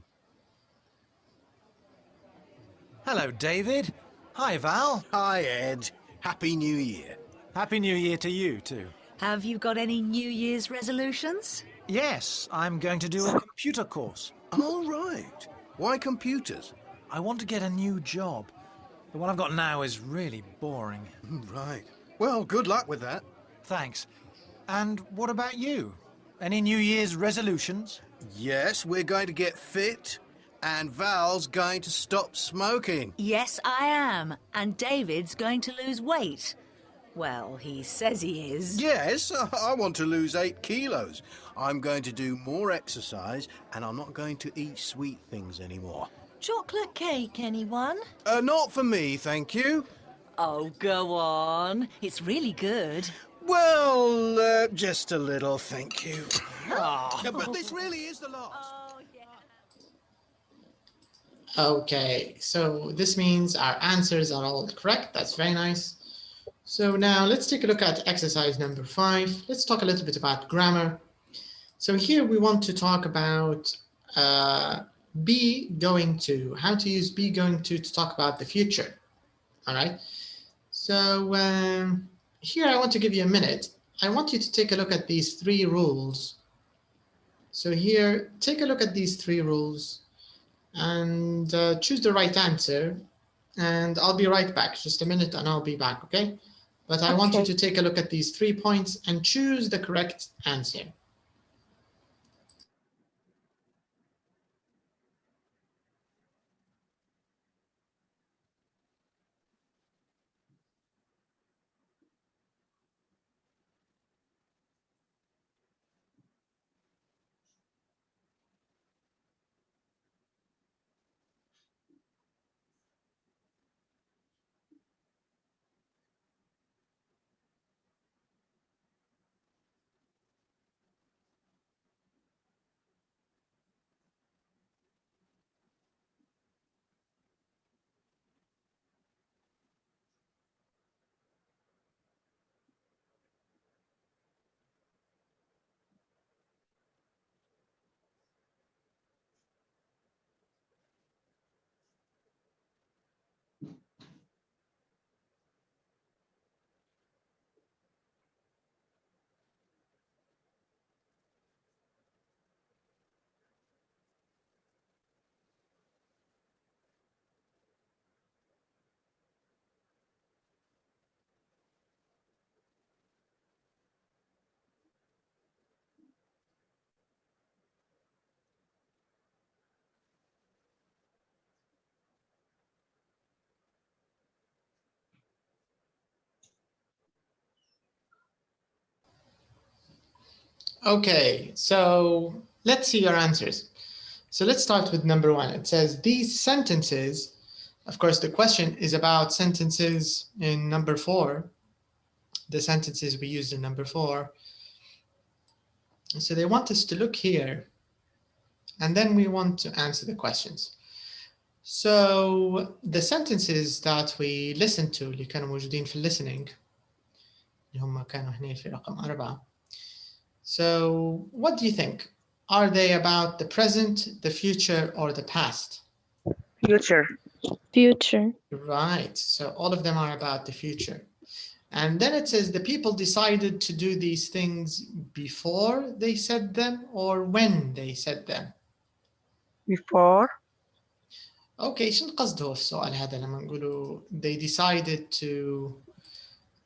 Hello, David. Hi, Val. Hi, Ed. Happy New Year. Happy New Year to you, too. Have you got any New Year's resolutions? Yes, I'm going to do a computer course. All right. Why computers? I want to get a new job. The one I've got now is really boring. Right. Well, good luck with that. Thanks. And what about you? Any New Year's resolutions? Yes, we're going to get fit, and Val's going to stop smoking. Yes, I am. And David's going to lose weight. Well, he says he is. Yes, I want to lose 8 kilos. I'm going to do more exercise, and I'm not going to eat sweet things anymore. Chocolate cake, anyone? Not for me, thank you. Oh, go on. It's really good. Well, just a little, thank you. Oh. But this really is the last. Oh, yeah. Okay, so this means our answers are all correct. That's very nice. So now let's take a look at exercise number 5. Let's talk a little bit about grammar. So here we want to talk about be going to, how to use be going to talk about the future. All right. So here I want to give you a minute. I want you to take a look at these 3 rules. So here, take a look at these 3 rules and choose the right answer. And I'll be right back. Just a minute and I'll be back, okay? But I want you to take a look at these 3 points and choose the correct answer. Okay, so let's see your answers. So let's start with number 1. It says these sentences, of course, the question is about sentences in number 4, the sentences we used in number 4. So they want us to look here, and then we want to answer the questions. So the sentences that we listened to, اللي كانوا موجودين في listening, اللي هم كانوا هنا في رقم 4. So what do you think? Are they about the present, the future, or the past? Future. Future. Right. So all of them are about the future. And then it says the people decided to do these things before they said them or when they said them? Before. Okay, شنو قصده في السؤال هذا لما نقولوا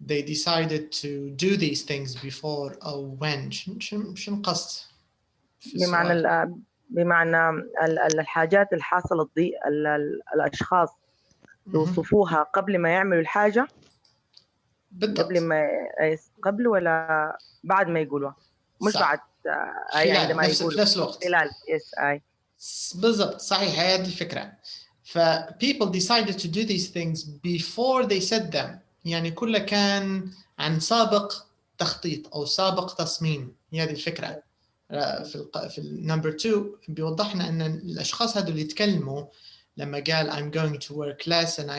they decided to do these things before or when؟ شنو قصد؟ بمعنى الحاجات الحاصلة الأشخاص يوصفوها قبل ما يعملوا الحاجة. بالضبط. قبل ولا بعد ما يقولوها؟ مش صح. بعد، أي عندما نفس الوقت خلال yes أي بالضبط صحيح هذه الفكرة. ف people decided to do these things before they said them، يعني كله كان عن سابق تخطيط أو سابق تصميم. هذه الفكرة. في النمبر 2 بيوضحنا أن الأشخاص هذول اللي يتكلموا لما قال I'm going to work less and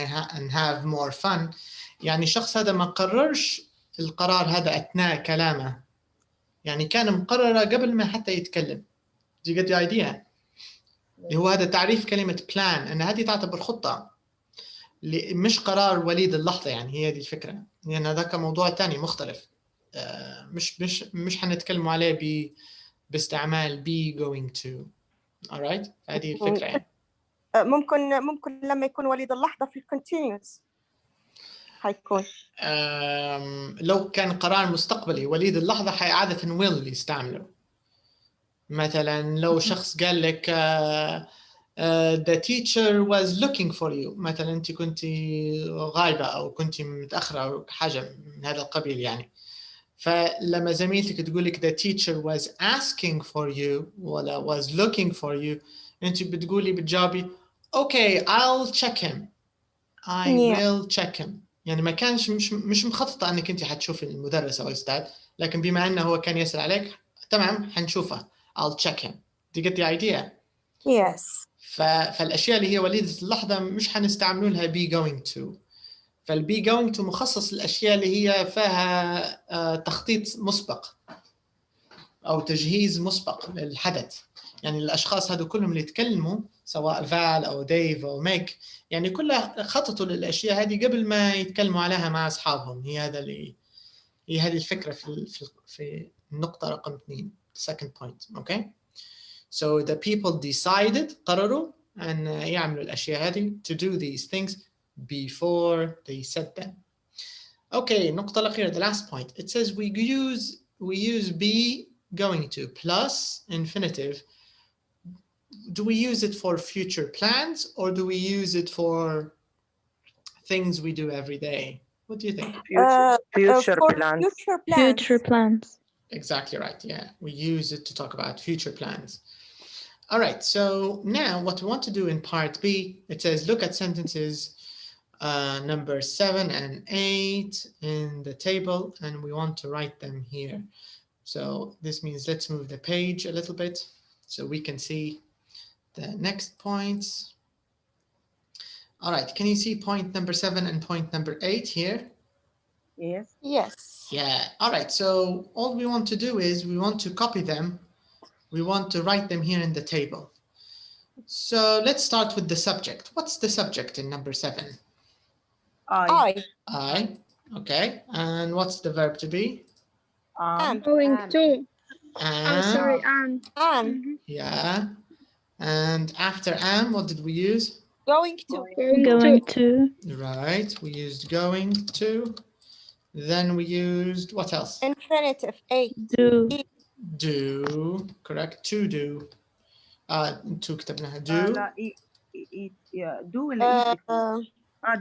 have more fun، يعني الشخص هذا ما قررش القرار هذا أثناء كلامه، يعني كان مقرره قبل ما حتى يتكلم. Do you get the idea؟ هو هذا تعريف كلمة plan، أن هذه تعتبر خطة مش قرار وليد اللحظة. يعني هي هذه الفكرة، لأن يعني هذاك موضوع تاني مختلف، مش حنتكلم عليه باستعمال be going to. alright، هذه الفكرة يعني. ممكن لما يكون وليد اللحظة في continuous حيكون لو كان قرار مستقبلي وليد اللحظة عادة will يستعمله. مثلا لو شخص قال لك the teacher was looking for you، مثلا أنت كنت غايبة أو كنت متأخرة أو حاجة من هذا القبيل يعني، فلما زميلتك تقول لك the teacher was asking for you ولا was looking for you، أنت بتجاوبي okay I'll check him، I will check him. يعني ما كانش مش مخططة أنك أنت حتشوف المدرس أو الأستاذ، لكن بما أنه هو كان يسأل عليك تمام حنشوفه I'll check him. Do you get the idea؟ Yes. فالأشياء اللي هي وليدة اللحظة مش حنستعملوا لها be going to. فالبي going to مخصص الأشياء اللي هي فيها تخطيط مسبق أو تجهيز مسبق للحدث. يعني الأشخاص هذو كلهم اللي يتكلموا سواء فال أو ديف أو ميك، يعني كلها خططوا للأشياء هذه قبل ما يتكلموا عليها مع أصحابهم. هي هذه الفكرة في النقطة رقم 2 second point. okay, so the people decided قرروا أن يعملوا الأشياء هذه to do these things before they said them. okay, النقطة الأخيرة the last point, it says we use be going to plus infinitive. Do we use it for future plans or do we use it for things we do every day? What do you think? Future plans. Future plans. Exactly right. Yeah, we use it to talk about future plans. All right, so now what we want to do in part B, it says look at sentences number 7 and 8 in the table, and we want to write them here. So this means let's move the page a little bit so we can see the next points. All right, can you see point number 7 and point number 8 here? Yes. Yes. Yeah, all right, so all we want to do is we want to copy them. We want to write them here in the table. So let's start with the subject. What's the subject in number 7? I. Okay, and what's the verb to be? I'm going to. Sorry, am. Yeah, and after am, what did we use? Going to. Going to. Right, we used going to. Then we used what else? Infinitive. Do. Do, correct. To do. To كتبناها do. لا yeah, do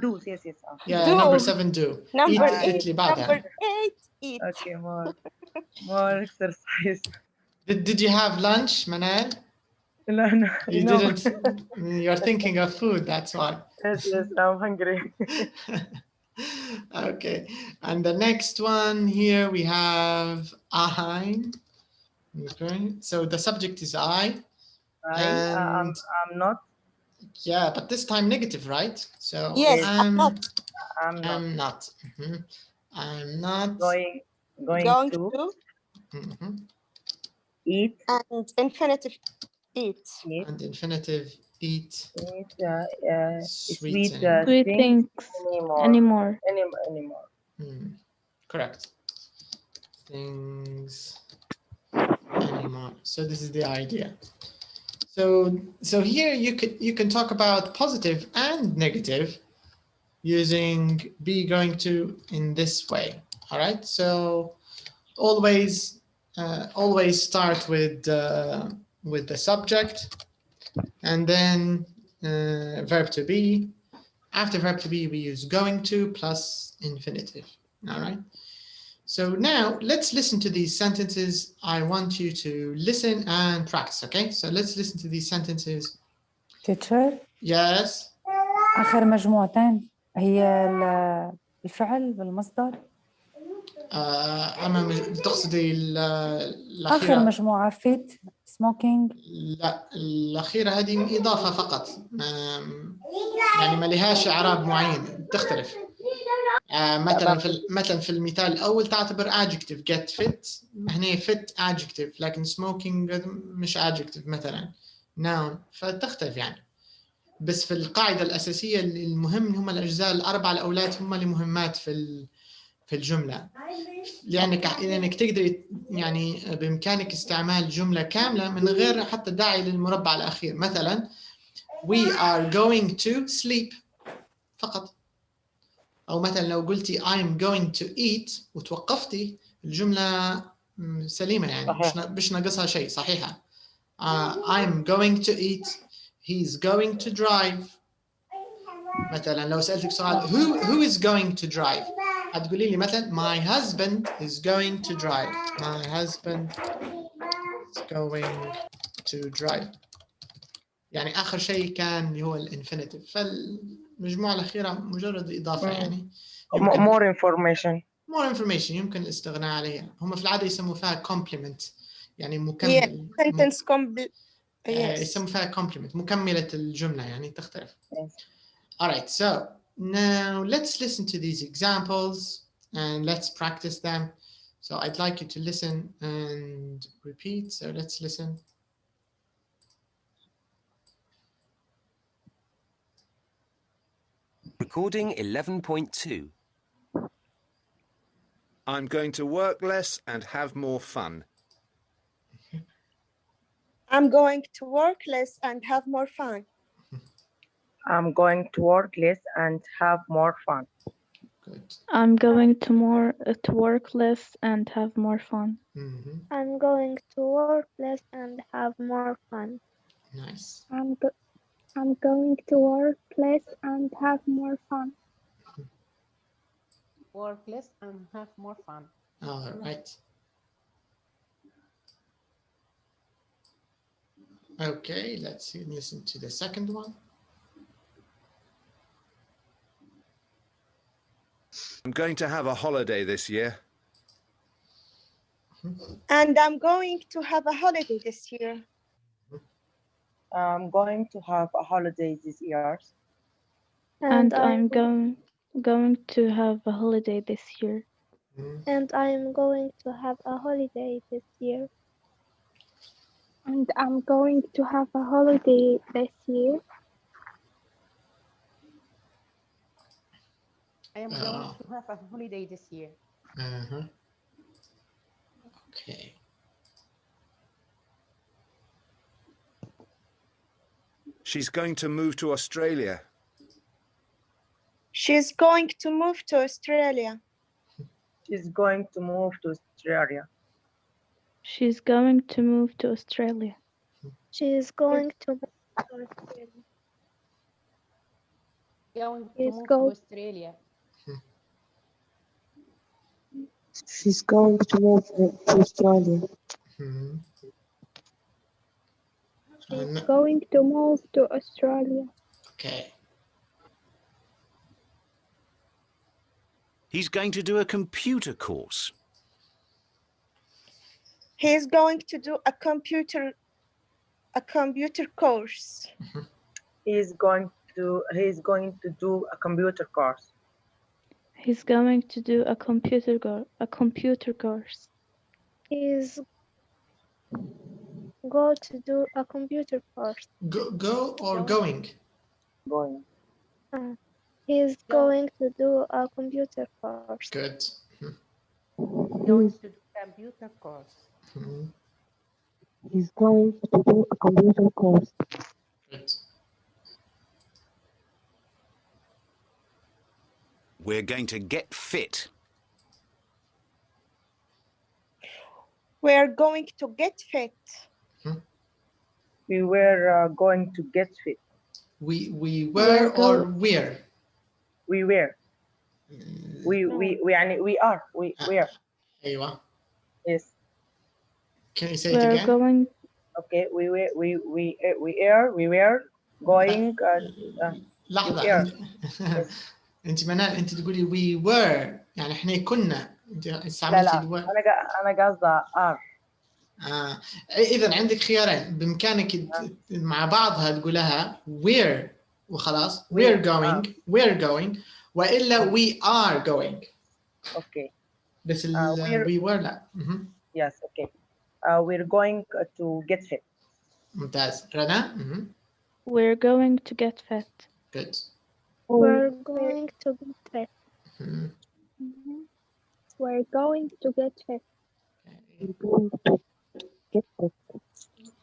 do yes. Yeah, do. number 7 do. Number eat 8. بعدها. Number 8 eat. Okay, more exercise. Did you have lunch, Manal? No. You didn't. You're thinking of food, that's why. Yes, I'm hungry. Okay, and the next one here we have I. Okay, so the subject is I. I'm not. Yeah, but this time negative, right? So yes, I'm not. I'm not going to eat and infinitive eat. And infinitive eat. Sweet things anymore. Correct. Things anymore. So this is the idea. So here you can talk about positive and negative using be going to in this way. All right. So always start with the subject, and then verb to be. After verb to be, we use going to plus infinitive. All right. So now let's listen to these sentences. I want you to listen and practice, okay? So let's listen to these sentences. Teacher. Yes. آخر مجموعتين هي الفعل والمصدر. أما تقصدي الأخيرة؟ آخر مجموعة fit smoking. لا، الأخيرة هذه إضافة فقط، يعني ما لهاش إعراب معين، تختلف. مثلا في المثال الأول تعتبر adjective get fit، هنا fit adjective، لكن smoking مش adjective مثلا noun، فتختلف يعني. بس في القاعدة الأساسية المهم هم الأجزاء الأربعة الأولاد هم اللي مهمات في الجملة، لأنك تقدر يعني بإمكانك استعمال جملة كاملة من غير حتى داعي للمربع الأخير. مثلا we are going to sleep فقط، أو مثلا لو قلتي I'm going to eat وتوقفتي الجملة سليمة يعني مش ناقصها شيء، صحيحة. I'm going to eat، he's going to drive. مثلا لو سألتك سؤال who is going to drive، هتقولي لي مثلا my husband is going to drive. My husband is going to drive. يعني آخر شيء كان اللي هو الانفينيتيف، فالمجموعة الأخيرة مجرد إضافة يعني. more information يمكن الاستغناء عليها. هم في العادة يسموا فيها compliment، يعني مكمل. sentence complete. يسموا فيها compliment، مكملة الجملة يعني تختلف. Alright, so now let's listen to these examples and let's practice them. So I'd like you to listen and repeat. So let's listen. Recording 11.2. I'm going to work less and have more fun. I'm going to work less and have more fun. I'm going to work less and have more fun. Good. I'm going to work less and have more fun. I'm going to work less and have more fun. Nice. I'm going to work less and have more fun. Work less and have more fun. All right. Okay, let's listen to the second one. I'm going to have a holiday this year. And I'm going to have a holiday this year. I'm going to have a holiday this year. And I'm going to have a holiday this year. And I'm going to have a holiday this year. And I'm going to have a holiday this year. I am going to have a holiday this year. Okay. She's going to move to Australia. She's going to move to Australia. She's going to move to Australia. She's going to move to Australia. She is going to move to Australia. She's going to move to Australia. She's going to move to Australia. Okay. He's going to do a computer course. He's going to do a computer course. He's going to do a computer course. He's going to do a computer course. He's going to do a computer course. Go or going? Going. He's going to do a computer course. Good. Going to do a computer course. He's going to do a computer course. Good. We're going to get fit. We're going to get fit. We were going to get fit. We were or we're? We were. We are. We were. أيوة. Yes. Can you say it again? Going. Okay, we were going. لحظة. أنت منال أنت تقولي we were يعني إحنا كنا. أنت استعملتي لا أنا قصدي are. إذا عندك خيارين بإمكانك مع بعضها تقولها we're وخلاص we're going وإلا we are going. Okay. بس we were لا. Yes. Okay. We're going to get fit. ممتاز. رنا. We're going to get fit. Good. We're going to get fit. We're going to get fit.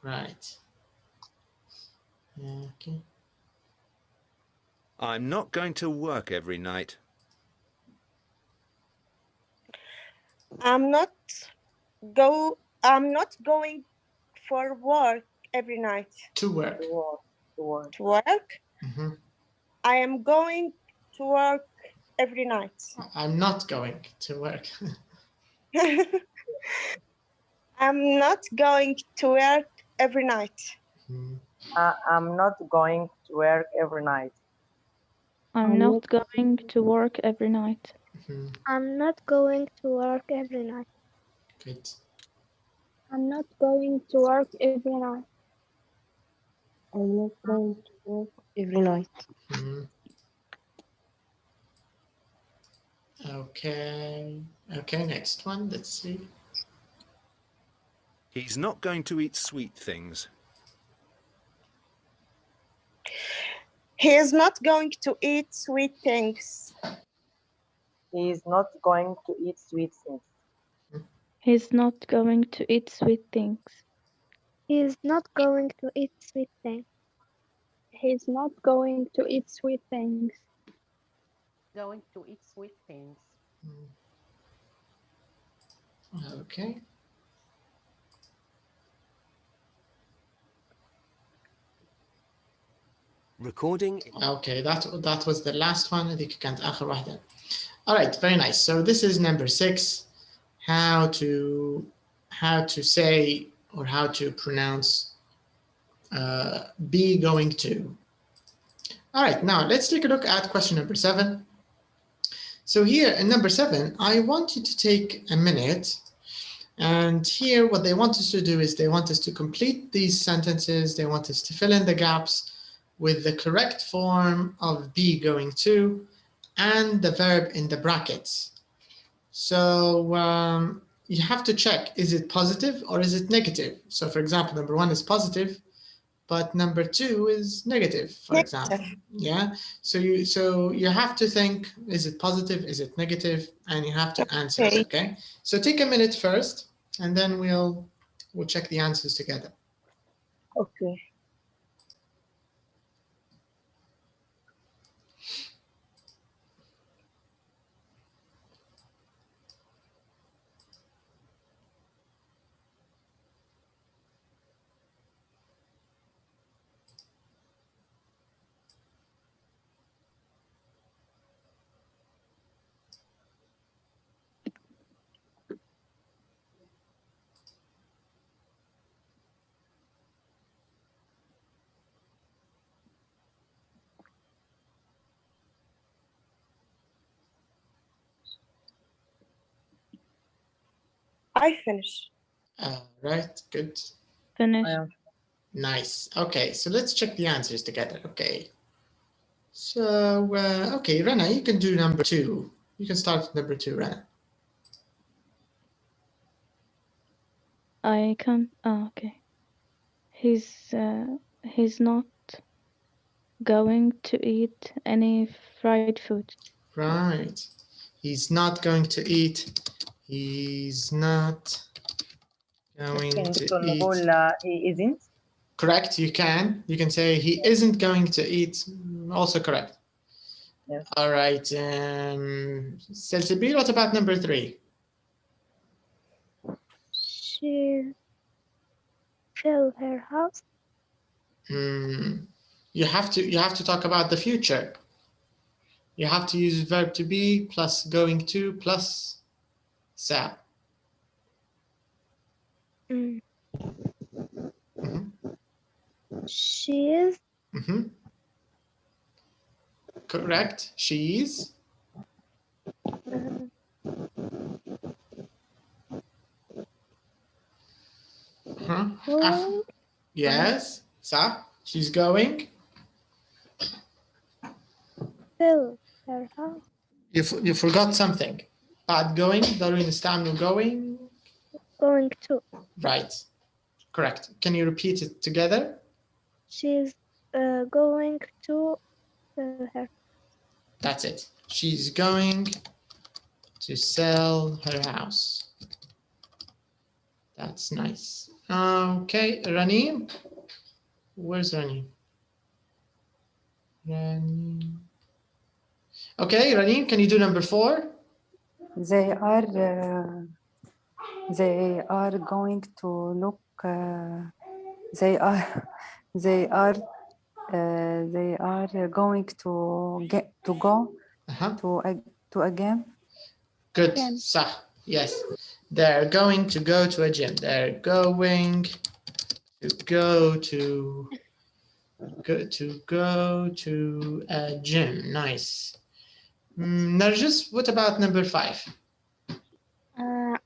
Right. Okay. I'm not going to work every night. I'm not going for work every night. To work. To work. I am going to work every night. I'm not going to work. I'm not going to work every night. I'm not going to work every night. I'm not going to work every night. I'm not going to work every night. Good. I'm not going to work every night. I'm not going to work every night. Okay. Okay, next one. Let's see. He's not going to eat sweet things. He is not going to eat sweet things. He is not going to eat sweet things. He's not going to eat sweet things. He is not going to eat sweet things. He's not going to eat sweet things. Going to eat sweet things. Okay. Recording. Okay, that was the last one. I think كانت آخر واحدة. All right, very nice. So this is number 6. How to say or how to pronounce be going to. All right, now let's take a look at question number 7. So here in number 7, I want you to take a minute, and here what they want us to do is they want us to complete these sentences. They want us to fill in the gaps with the correct form of be going to and the verb in the brackets. So you have to check, is it positive or is it negative? So for example, number 1 is positive, but number 2 is negative, for example. Yeah. So you have to think, is it positive? Is it negative? And you have to answer. Okay. So take a minute first, and then we'll check the answers together. Okay. I finish. Right, good. Finish. Nice. Okay, so let's check the answers together. Okay. So, okay, Rana, you can do number 2. You can start with number 2, Rana. I can't. Oh, okay. He's not going to eat any fried food. Right. He's not going to eat. He's not going to eat. He isn't. Correct. You can say he isn't going to eat. Also correct. Yes. All right. Selsabil, what about number 3? She fill her house. You have to talk about the future. You have to use verb to be plus going to plus sa. She is. Correct. She's. Yes. صح. She's going. Fill her house. You forgot something. بعد going ضروري نستعمل going. Going to. Right. Correct. Can you repeat it together? She's going to sell her. That's it. She's going to sell her house. That's nice. Okay, Ranim. Where's Ranim? Ranim. Okay, Ranim, can you do number 4? They are going to look. They are going to go to a game. Good. صح. Yes. They're going to go to a gym. They're going to go to a gym. Nice. Narjis, what about number 5?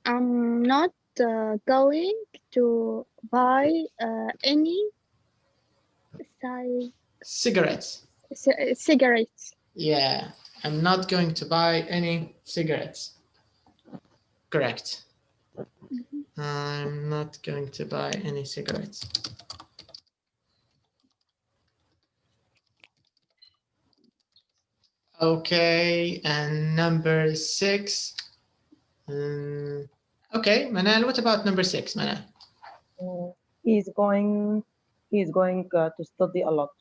I'm not going to buy any cigarettes. Cigarettes. Yeah, I'm not going to buy any cigarettes. Correct. I'm not going to buy any cigarettes. Okay, and number 6. Okay, Manal, what about number 6, Manal? He's going to study a lot.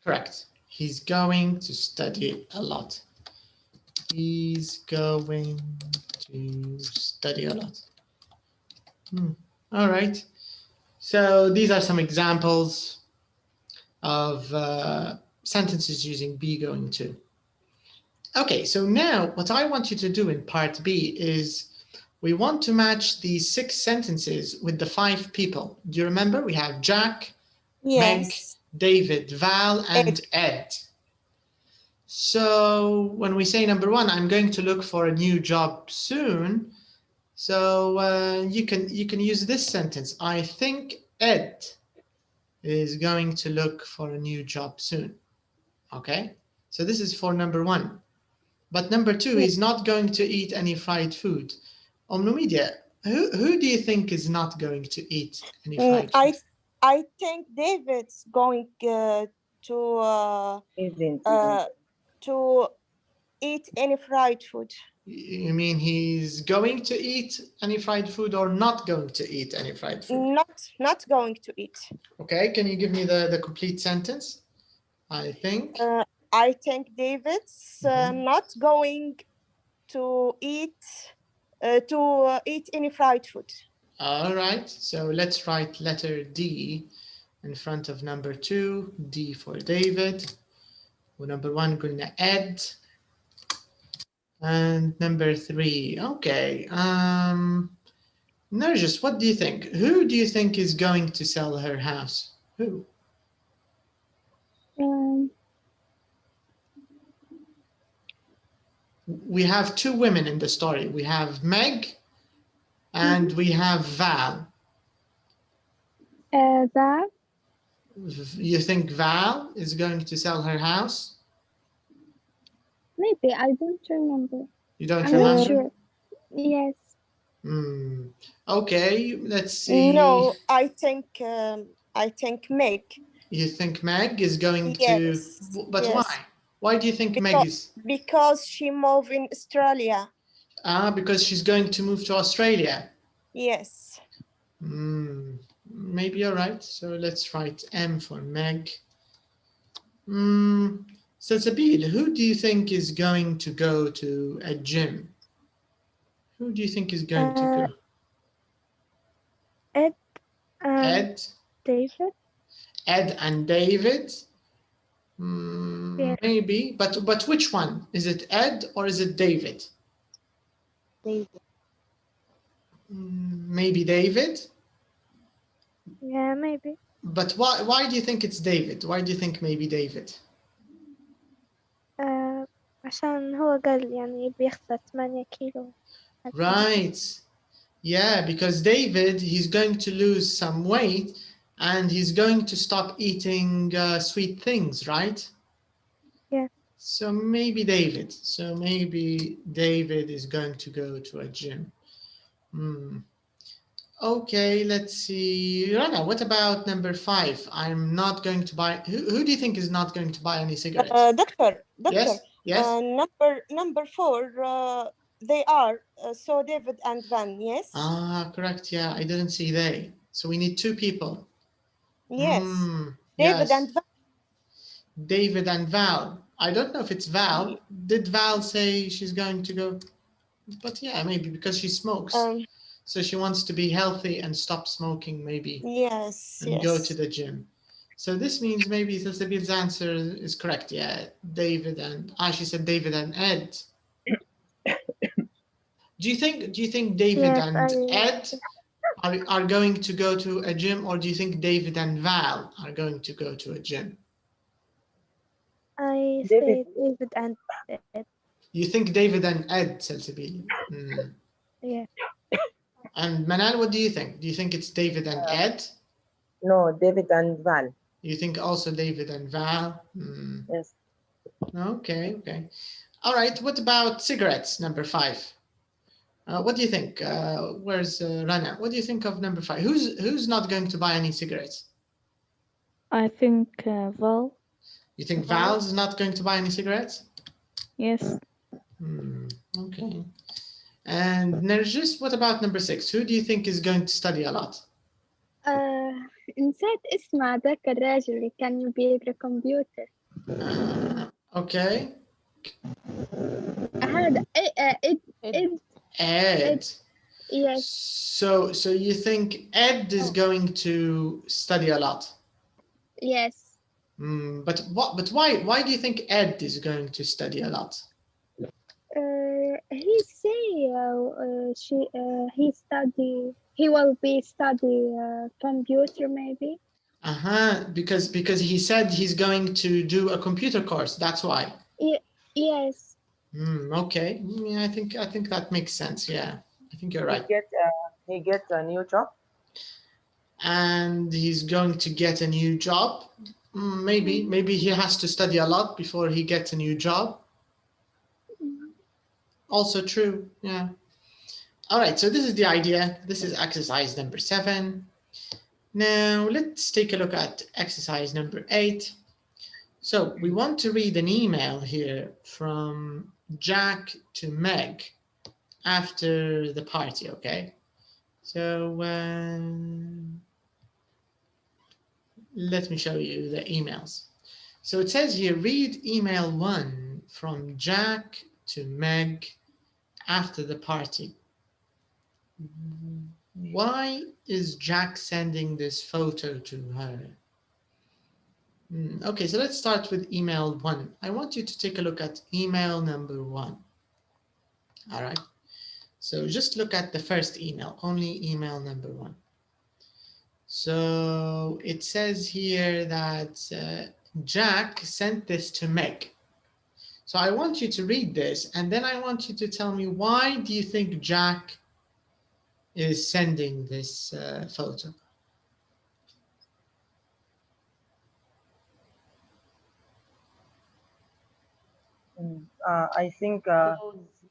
Correct. He's going to study a lot. He's going to study a lot. All right. So these are some examples of sentences using be going to. Okay, so now what I want you to do in part B is we want to match these 6 sentences with the 5 people. Do you remember? We have Jack, Meg, David, Val, and Ed. So when we say number 1, I'm going to look for a new job soon. So you can use this sentence. I think Ed is going to look for a new job soon. Okay, so this is for number 1. But number 2 is not going to eat any fried food. Numedia, who do you think is not going to eat any fried food? I think David's going to eat any fried food. You mean he's going to eat any fried food or not going to eat any fried food? Not going to eat. Okay, can you give me the complete sentence? I think David's not going to eat any fried food. All right, so let's write letter D in front of number 2. D for David. Number 1 قلنا Ed. And number 3, okay. Narjis, what do you think? Who do you think is going to sell her house? Who? We have 2 women in the story. We have Meg and we have Val. Val? You think Val is going to sell her house? Maybe, I don't remember. You don't remember? I'm not sure. Yes. Okay, let's see. No, I think Meg. You think Meg is going to? But yes. Why? Why do you think Meg is? Because she moved in Australia. Because she's going to move to Australia. Yes. Maybe you're right. So let's write M for Meg. So Sabil, who do you think is going to go to a gym? Who do you think is going to go? Ed. Ed. David. Ed and David. Yeah. Maybe, but which one? Is it Ed or is it David? David. Maybe David. Yeah, maybe. But why do you think it's David? Why do you think maybe David? عشان هو قال يعني بيخسر 8 كيلو. Right. Yeah, because David, he's going to lose some weight and he's going to stop eating sweet things, right? Yeah. So maybe David. So maybe David is going to go to a gym. Okay, let's see. Rana, what about number 5? I'm not going to buy. Who do you think is not going to buy any cigarettes? Doctor. Yes. Yes. Number 4. They are so David and Van. Yes. Ah, correct. Yeah, I didn't see they. So we need 2 people. Yes. David and Val. David and Val. I don't know if it's Val. Did Val say she's going to go? But yeah, maybe because she smokes. So she wants to be healthy and stop smoking, maybe. Yes. And go to the gym. So this means maybe Sabil's answer is correct. Yeah, David and she said David and Ed. Do you think David and Ed are going to go to a gym, or do you think David and Val are going to go to a gym? I say David and Ed. You think David and Ed, Salsabil? Yeah. And Manal, what do you think? Do you think it's David and Ed? No, David and Val. You think also David and Val? Yes. Okay. All right, what about cigarettes, number 5? What do you think? Where's Rana? What do you think of number 5? Who's not going to buy any cigarettes? I think Val. You think Val's not going to buy any cigarettes? Yes. Okay. And Nerjis, what about number 6? Who do you think is going to study a lot? نسيت اسمه ذاك الراجل اللي كان بيقرا كمبيوتر. Okay. هذا Ed. Yes. So you think Ed is going to study a lot? Yes. But why do you think Ed is going to study a lot? He say he will be study computer maybe. Because he said he's going to do a computer course. That's why. Yes. Okay. Yeah, I think that makes sense. Yeah, I think you're right. He gets a new job. And he's going to get a new job. Maybe he has to study a lot before he gets a new job. Also true. Yeah. All right. So this is the idea. This is exercise number 7. Now let's take a look at exercise number 8. So we want to read an email here from Jack to Meg after the party, okay? So let me show you the emails. So it says here, read email 1 from Jack to Meg after the party. Why is Jack sending this photo to her? Okay, so let's start with email 1. I want you to take a look at email number 1. All right. So just look at the first email, only email number 1. So it says here that Jack sent this to Meg. So I want you to read this, and then I want you to tell me, why do you think Jack is sending this photo? I think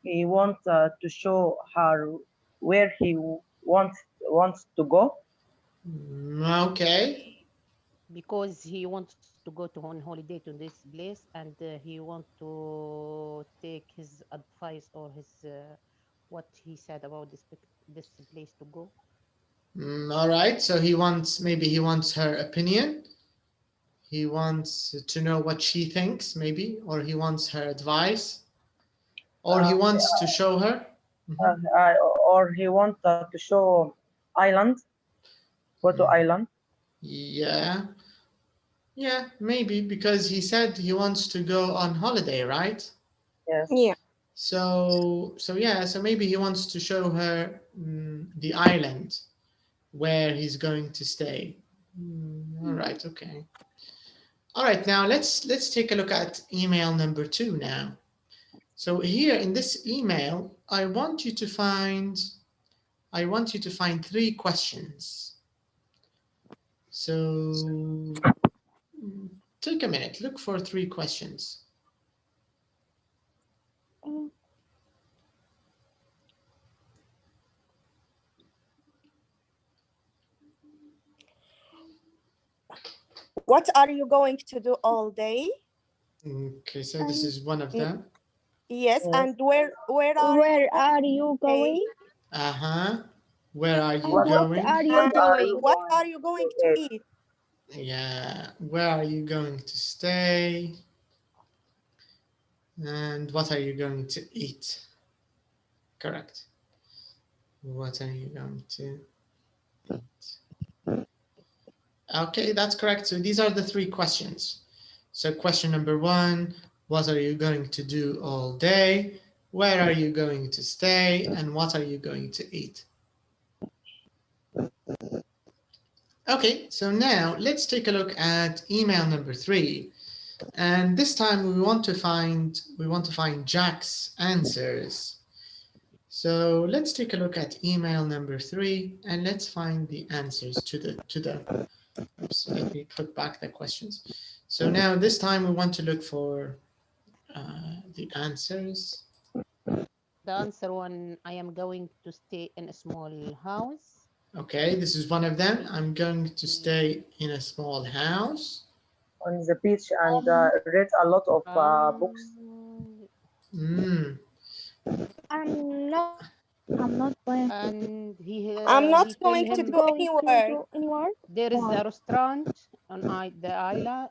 he wants to show her where he wants to go. Okay. Because he wants to go on holiday to this place, and he wants to take his advice or his what he said about this place to go. All right. So maybe he wants her opinion. He wants to know what she thinks, maybe, or he wants her advice, or he wants to show her. Or he wants to show island. Go to island. Yeah, maybe, because he said he wants to go on holiday, right? Yes. Yeah. So maybe he wants to show her the island where he's going to stay. All right, okay. All right, now let's take a look at email number 2 now. So here in this email, I want you to find 3 questions. So take a minute, look for 3 questions. What are you going to do all day? Okay, so this is one of them. Yes, and where are you going? Where are you What going? are you doing? What are you going to eat? Yeah, where are you going to stay? And what are you going to eat? Correct. What are you going to eat? Okay, that's correct. So these are the 3 questions. So question number 1, what are you going to do all day? Where are you going to stay? And what are you going to eat? Okay, so now let's take a look at email number 3. And this time we want to find Jack's answers. So let's take a look at email number 3 and let's find the answers to the oops, let me put back the questions. So now this time we want to look for the answers. The answer 1, I am going to stay in a small house. Okay, this is one of them. I'm going to stay in a small house. On the beach and read a lot of books. I'm not going. And I'm not he going to do anywhere. There is a restaurant on the island.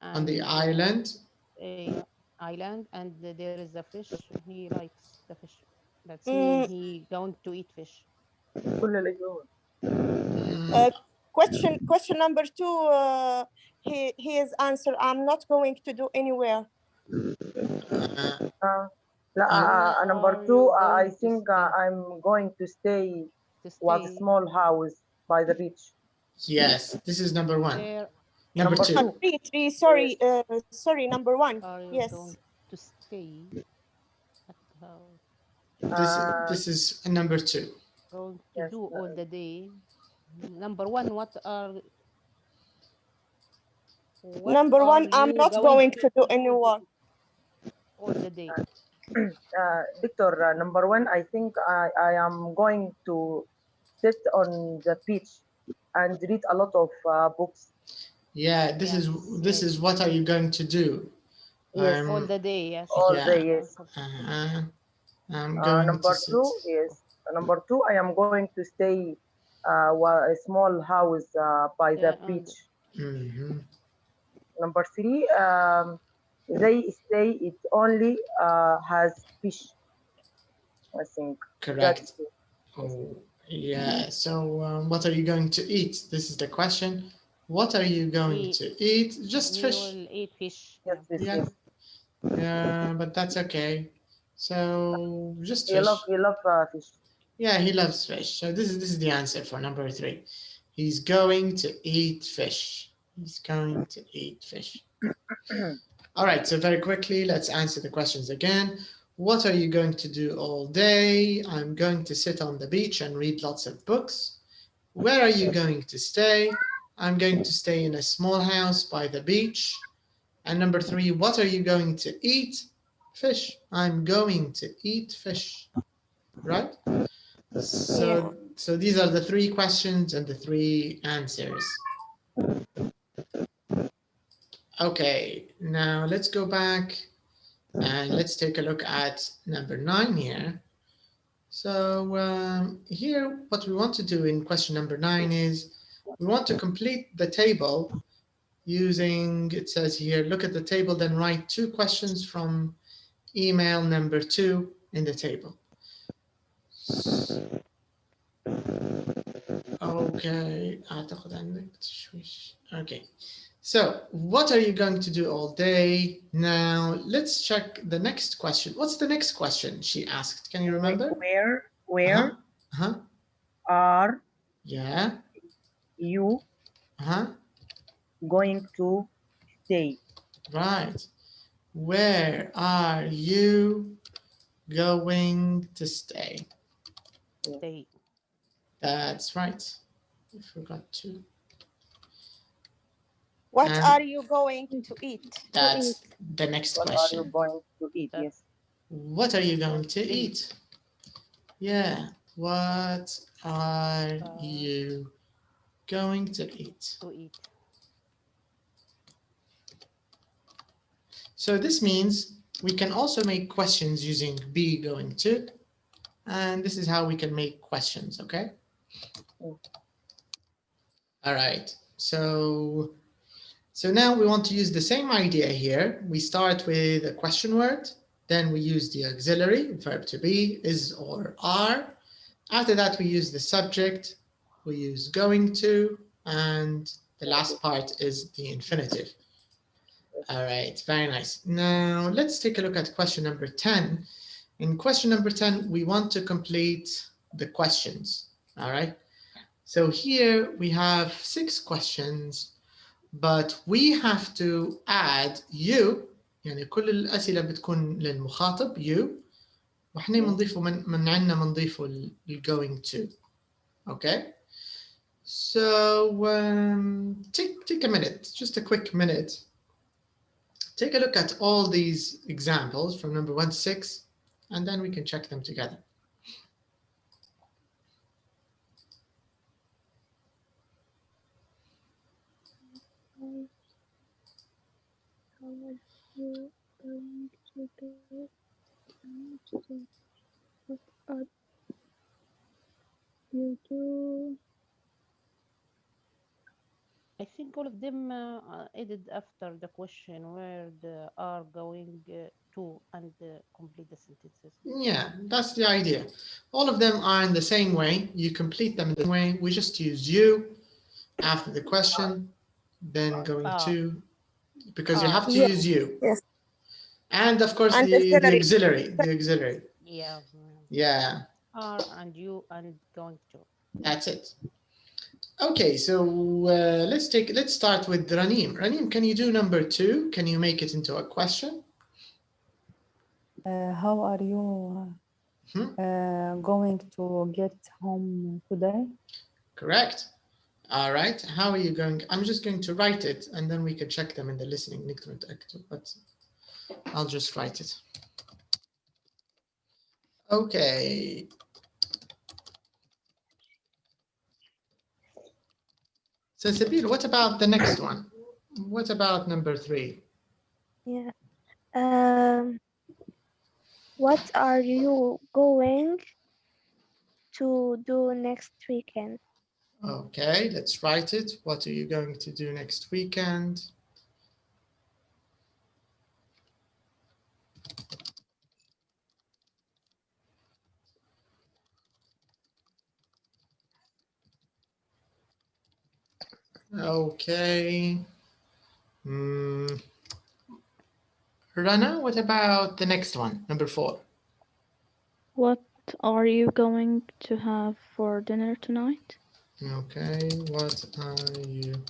On the island? Island, and there is a fish. He likes the fish. That's mean he going to eat fish. Question number 2, his answer, I'm not going to do anywhere. Number 2, I think I'm going to stay with a small house by the beach. Yes, this is number 1. Number 2. Sorry, number 1. Yes. Going to stay at the house. This is number 2. Going to do all the day. Number 1, Number 1, I'm not going to do any work all the day. Victor, number 1, I think I am going to sit on the beach and read a lot of books. Yeah, this is what are you going to do? Yes, all the day. Yes. All day. Yes. I'm going number to 2, yes. Number 2, I am going to stay a small house by the beach. Number 3, they say it only has fish, I think. Correct. Oh, yeah. So what are you going to eat? This is the question. What are you going to eat? Just fish. Will eat fish. Yes. Yeah, but that's okay. So just fish. You love fish. Yeah, he loves fish. So this is the answer for number 3. He's going to eat fish. He's going to eat fish. All right, so very quickly, let's answer the questions again. What are you going to do all day? I'm going to sit on the beach and read lots of books. Where are you going to stay? I'm going to stay in a small house by the beach. And number 3, what are you going to eat? Fish. I'm going to eat fish. Right? So these are the 3 questions and the 3 answers. Okay, now let's go back and let's take a look at number 9 here. So here, what we want to do in question number 9 is we want to complete the table using, it says here, look at the table, then write 2 questions from email number 2 in the table. Okay, okay. So what are you going to do all day? Now let's check the next question. What's the next question she asked? Can you remember? Where are yeah you going to stay? Right. Where are you going to stay? Stay. That's right. I forgot to. What are you going to eat? That's the next question. What are you going to eat? Yes. What are you going to eat? Yeah. What are you going to eat? So this means we can also make questions using be going to, and this is how we can make questions, okay? All right, so now we want to use the same idea here. We start with a question word, then we use the auxiliary, verb to be, is or are. After that, we use the subject, we use going to, and the last part is the infinitive. All right, very nice. Now let's take a look at question number 10. In question number 10, we want to complete the questions. All right. So here we have 6 questions, but we have to add you. يعني كل الأسئلة بتكون للمخاطب you. وإحنا بنضيفه من عندنا بنضيفه ال going to. Okay. So take a minute, just a quick minute. Take a look at all these examples from number 1 to 6, and then we can check them together. You do. I think all of them added after the question where they are going to and complete the sentences. Yeah, that's the idea. All of them are in the same way. You complete them in the same way. We just use you after the question, then going to, because you have to use you. Yes. And of course, and the auxiliary. The auxiliary. Yeah. Yeah. Are and you and going to. That's it. Okay, so let's start with Ranim. Ranim, can you do number 2? Can you make it into a question? How are you going to get home today? Correct. All right. How are you going? I'm just going to write it, and then we can check them in the listening. But I'll just write it. Okay. So Sabir, what about the next one? What about number 3? Yeah. What are you going to do next weekend? Okay, let's write it. What are you going to do next weekend? Okay. Rana, what about the next one, number 4? What are you going to have for dinner tonight? Okay, what are you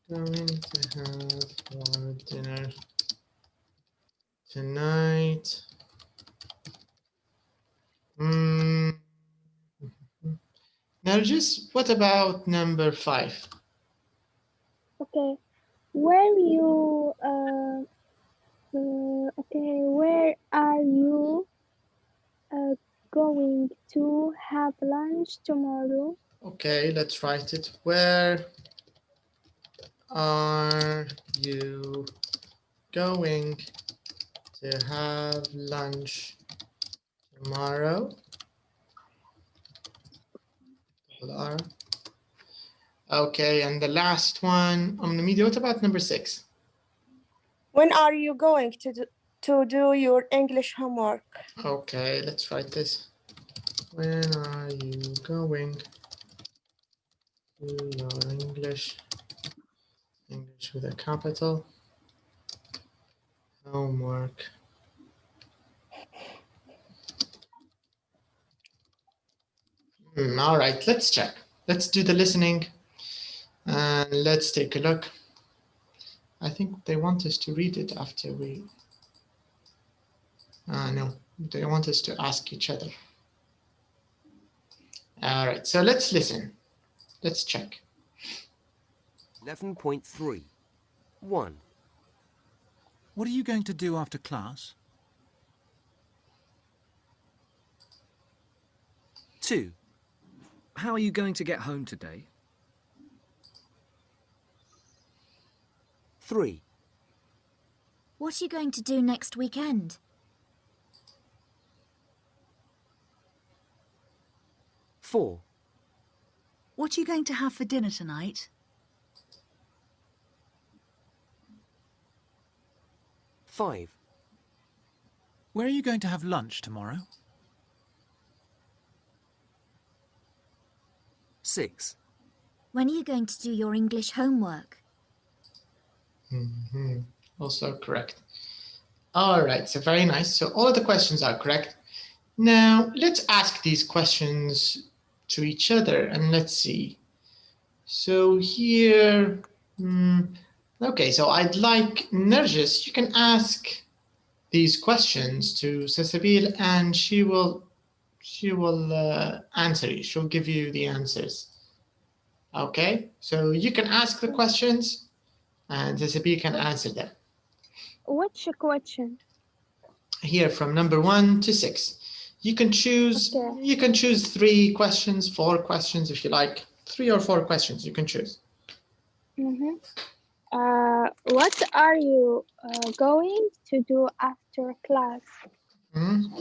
going to have for dinner tonight? Nargis, what about number 5? Okay. Where are you going to have lunch tomorrow? Okay, let's write it. Where are you going to have lunch tomorrow? Okay, and the last one, Namidi, what about number 6? When are you going to do your English homework? Okay, let's write this. When are you going to your English with a capital homework? All right, let's check. Let's do the listening and let's take a look. I think they want us to read it after we... no, they want us to ask each other. All right, so let's listen. Let's check. 11.3. 1. What are you going to do after class? 2. How are you going to get home today? 3. What are you going to do next weekend? 4. What are you going to have for dinner tonight? 5. Where are you going to have lunch tomorrow? 6. When are you going to do your English homework? Also correct. All right, so very nice. So all of the questions are correct. Now let's ask these questions to each other and let's see. So here, okay, so I'd like Nergis, you can ask these questions to Sasabil and she will answer you. She'll give you the answers. Okay, so you can ask the questions and Sasabil can answer them. Which question? Here from number 1 to 6. You can choose. Okay. You can choose 3 questions, 4 questions if you like. 3 or 4 questions you can choose. What are you going to do after class? I'm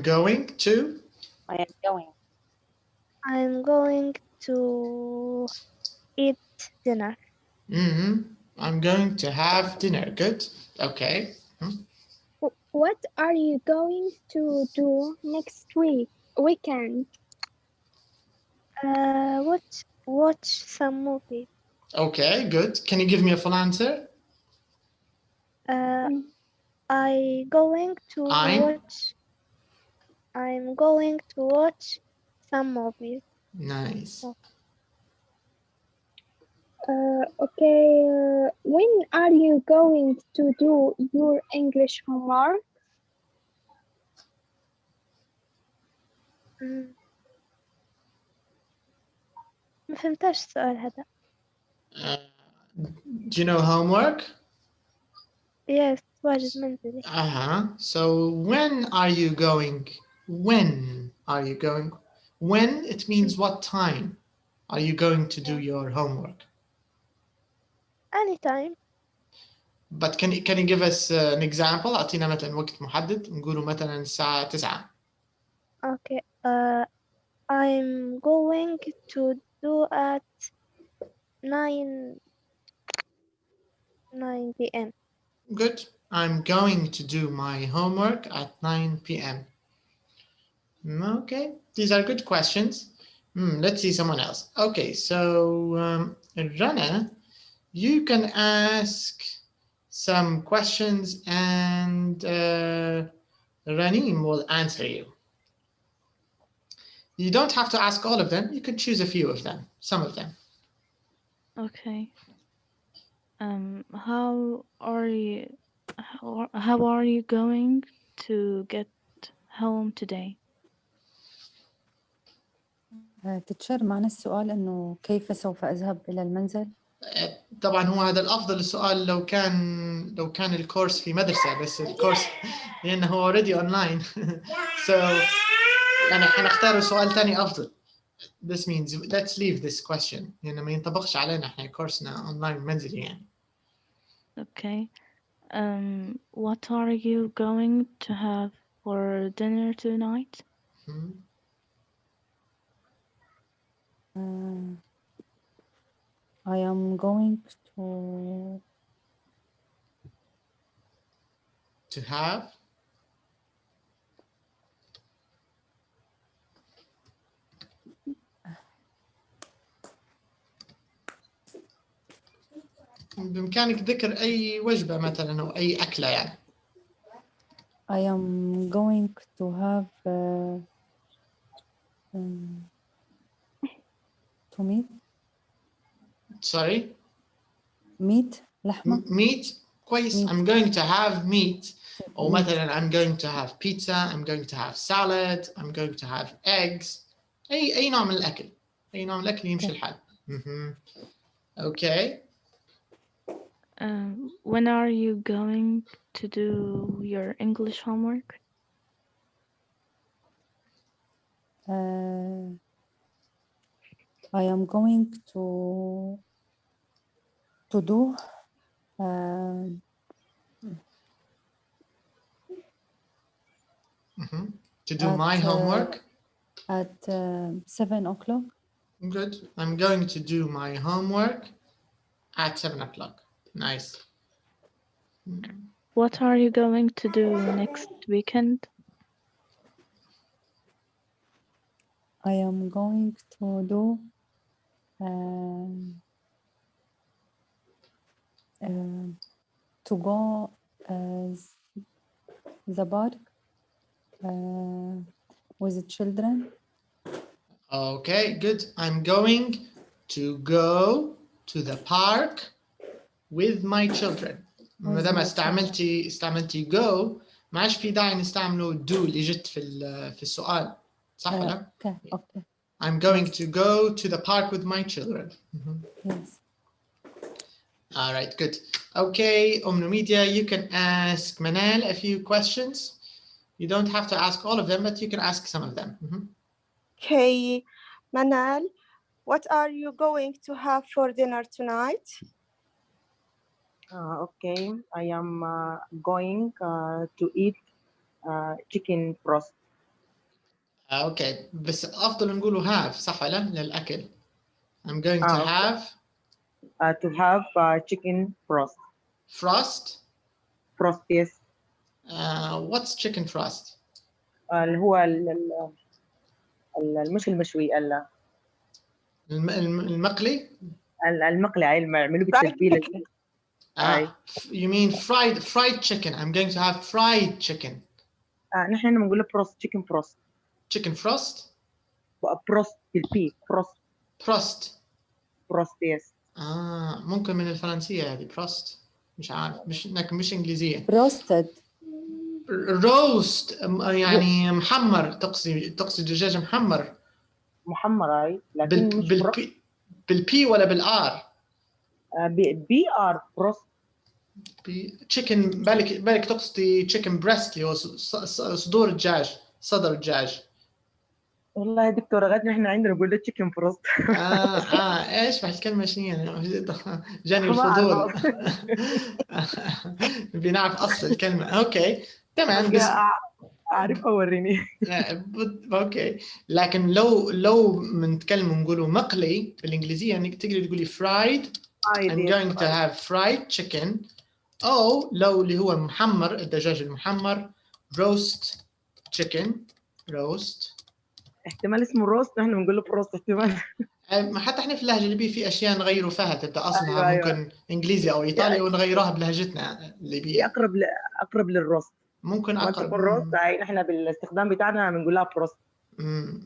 going to. I'm going to eat dinner. I'm going to have dinner. Good. Okay. What are you going to do next weekend? Watch some movie. Okay, good. Can you give me a full answer? I'm going to watch some movies. Nice. Okay. When are you going to do your English homework? ما فهمتش السؤال هذا. Do you know homework? Yes, واجب منزلي. So when are you going? When are you going? When, it means what time are you going to do your homework? Anytime. But can you give us an example? أعطينا مثلا وقت محدد نقوله مثلا الساعة 9. Okay. I'm going to do at 9 p.m. Good. I'm going to do my homework at 9 p.m. Okay, these are good questions. Let's see someone else. Okay, so Rana, you can ask some questions and Ranim will answer you. You don't have to ask all of them. You can choose a few of them, some of them. Okay. How are you going to get home today? تتشر معنا السؤال إنه كيف سوف أذهب إلى المنزل؟ طبعا هو هذا الأفضل السؤال لو كان الكورس في مدرسة بس الكورس لأنه هو already online. So يعني حنختار سؤال ثاني أفضل. This means let's leave this question لأنه ما ينطبقش علينا إحنا كورسنا online منزلي يعني. Okay. What are you going to have for dinner tonight? I am going to have بإمكانك ذكر أي وجبة مثلا أو أي أكلة يعني. I am going to have to meat. Sorry. Meat. لحمة. Meat. كويس. Meat. I'm going to have meat. أو مثلا I'm going to have pizza. I'm going to have salad. I'm going to have eggs. أي نوع من الأكل. أي نوع من الأكل يمشي الحال. Okay. When are you going to do your English homework? I am going to do to do my homework at 7 o'clock. Good. I'm going to do my homework at 7 o'clock. Nice. What are you going to do next weekend? I am going to do to go the park with the children. Okay, good. I'm going to go to the park with my children. ما دام استعملتي go ما عادش في داعي نستعملوا do اللي جت في السؤال صح ولا؟ Okay. I'm going to go to the park with my children. Yes. All right, good. Okay, Media, you can ask Manal a few questions. You don't have to ask all of them, but you can ask some of them. Okay, Manal, what are you going to have for dinner tonight? Okay, I am going to eat chicken breast. Okay, بس أفضل نقوله have صح ولا للأكل. I'm going to have chicken breast. Frost? Frost, yes. What's chicken frost? اللي هو مش المشوي المقلي؟ المقلي يعملوه بالتتبيلة. You mean fried chicken. I'm going to have fried chicken. نحن بنقول بروست chicken frost. Chicken frost? بروست بالبي Prost. Prost, yes. ممكن من الفرنسية هذه بروست. مش عارف مش إنجليزية. Roasted. روست يعني محمر تقصد دجاج محمر. محمر لكن مش بالبي ولا بالآر؟ بي آر بروست. chicken بالك تقصدي chicken breast اللي هو صدور الدجاج صدر الدجاج. والله يا دكتور غد نحن عندنا نقول له chicken breast. ايش الكلمة شنو جاني الفضول. بنعرف أصل الكلمة. اوكي تمام بس أعرفها وريني. اوكي لكن لو بنتكلم ونقولوا مقلي بالإنجليزية انك تقدري تقولي fried. I'm going to have fried chicken. أو لو اللي هو محمر الدجاج المحمر roast chicken roast. احتمال اسمه روست نحن بنقول له بروست احتمال. حتى احنا في اللهجة الليبية في أشياء نغيروا فيها تبدأ أصلها ممكن إنجليزي أو إيطالي ونغيرها بلهجتنا الليبية. أقرب للروست. ممكن أقرب. الروست نحن بالاستخدام بتاعنا بنقول لها بروست.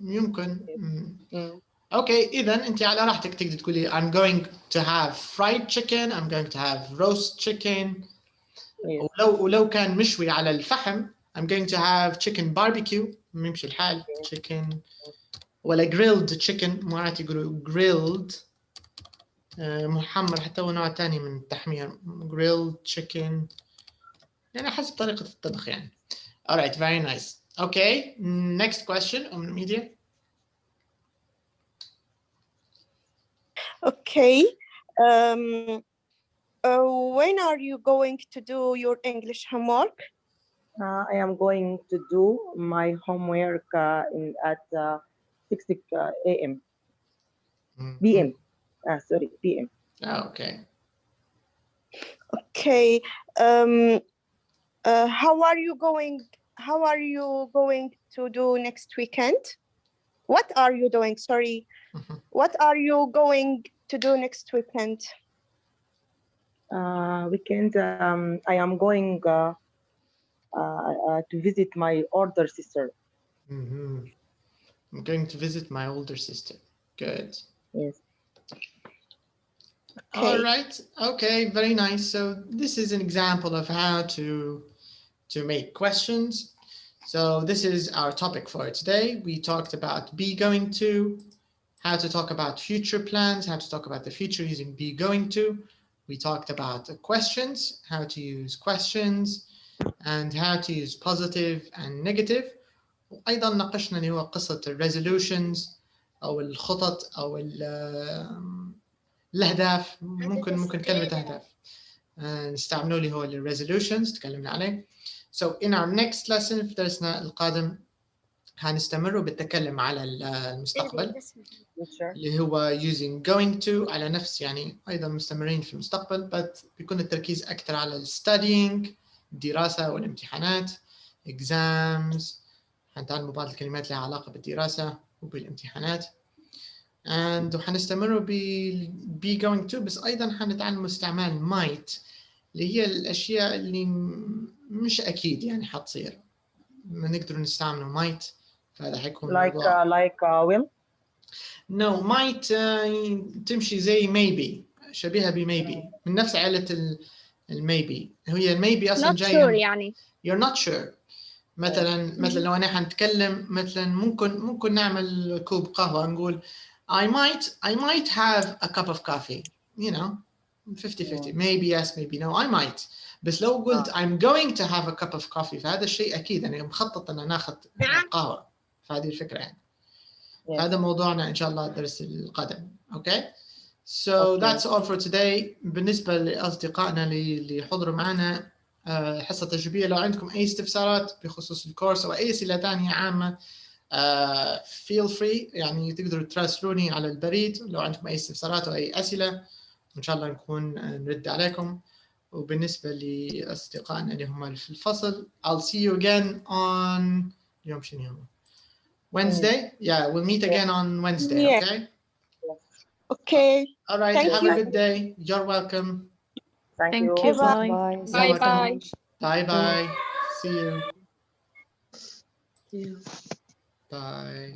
يمكن. اوكي اذا انت على راحتك تقدر تقولي I'm going to have fried chicken. I'm going to have roast chicken. ولو كان مشوي على الفحم I'm going to have chicken barbecue. يمشي الحال chicken ولا grilled chicken. مرات يقولوا grilled محمر حتى هو نوع ثاني من التحمير grilled chicken يعني حسب طريقة الطبخ يعني. Alright, very nice. Okay, next question, Media. Okay. When are you going to do your English homework? I am going to do my homework at 6 a.m. p.m. Sorry, p.m. Okay. Okay. How are you going to do next weekend? What are you doing? Sorry. What are you going to do next weekend? weekend, I am going to visit my older sister. I'm going to visit my older sister. Good. Yes. Okay. All right. Okay, very nice. So this is an example of how to make questions. So this is our topic for today. We talked about be going to, how to talk about future plans, how to talk about the future using be going to. We talked about the questions, how to use questions, and how to use positive and negative. وأيضا ناقشنا اللي هو قصة resolutions أو الخطط أو الأهداف. ممكن كلمة أهداف نستعمله اللي هو resolutions تكلمنا عليه. So in our next lesson في درسنا القادم هنستمر بالتكلم على المستقبل اللي هو using going to على نفس يعني أيضا مستمرين في المستقبل but بيكون التركيز أكثر على studying الدراسة والامتحانات exams. هنتعلم بعض الكلمات لها علاقة بالدراسة وبالامتحانات وحنستمر be going to بس أيضا حنتعلم استعمال might اللي هي الأشياء اللي مش أكيد يعني حتصير ما نقدر نستعمله might فهذا حيكون موضوع like will. No might تمشي زي maybe شبيهة ب maybe من نفس عائلة maybe هي maybe أصلا جاية not sure يعني you're not sure. مثلا لو أنا حنتكلم مثلا ممكن نعمل كوب قهوة نقول I might have a cup of coffee, you know, 50-50 maybe yes maybe no I might. بس لو قلت I'm going to have a cup of coffee فهذا الشيء أكيد أنا مخطط أن ناخذ قهوة فهذه الفكرة يعني. هذا موضوعنا إن شاء الله الدرس القادم. Okay, so that's all for today. بالنسبة لأصدقائنا اللي حضروا معنا حصة تجريبية لو عندكم أي استفسارات بخصوص الكورس أو أي أسئلة تانية عامة feel free يعني تقدروا تراسلوني على البريد لو عندكم أي استفسارات أو أي أسئلة إن شاء الله نكون نرد عليكم. وبالنسبة لأصدقائنا اللي هم في الفصل I'll see you again on يوم شنو يوم Wednesday. Yeah, we'll meet again on Wednesday. Yeah. Okay. Okay. All right. Thank Have you. a good day. You're welcome. Thank you. Bye. Bye. Bye. Bye bye. See you. Yeah. Bye.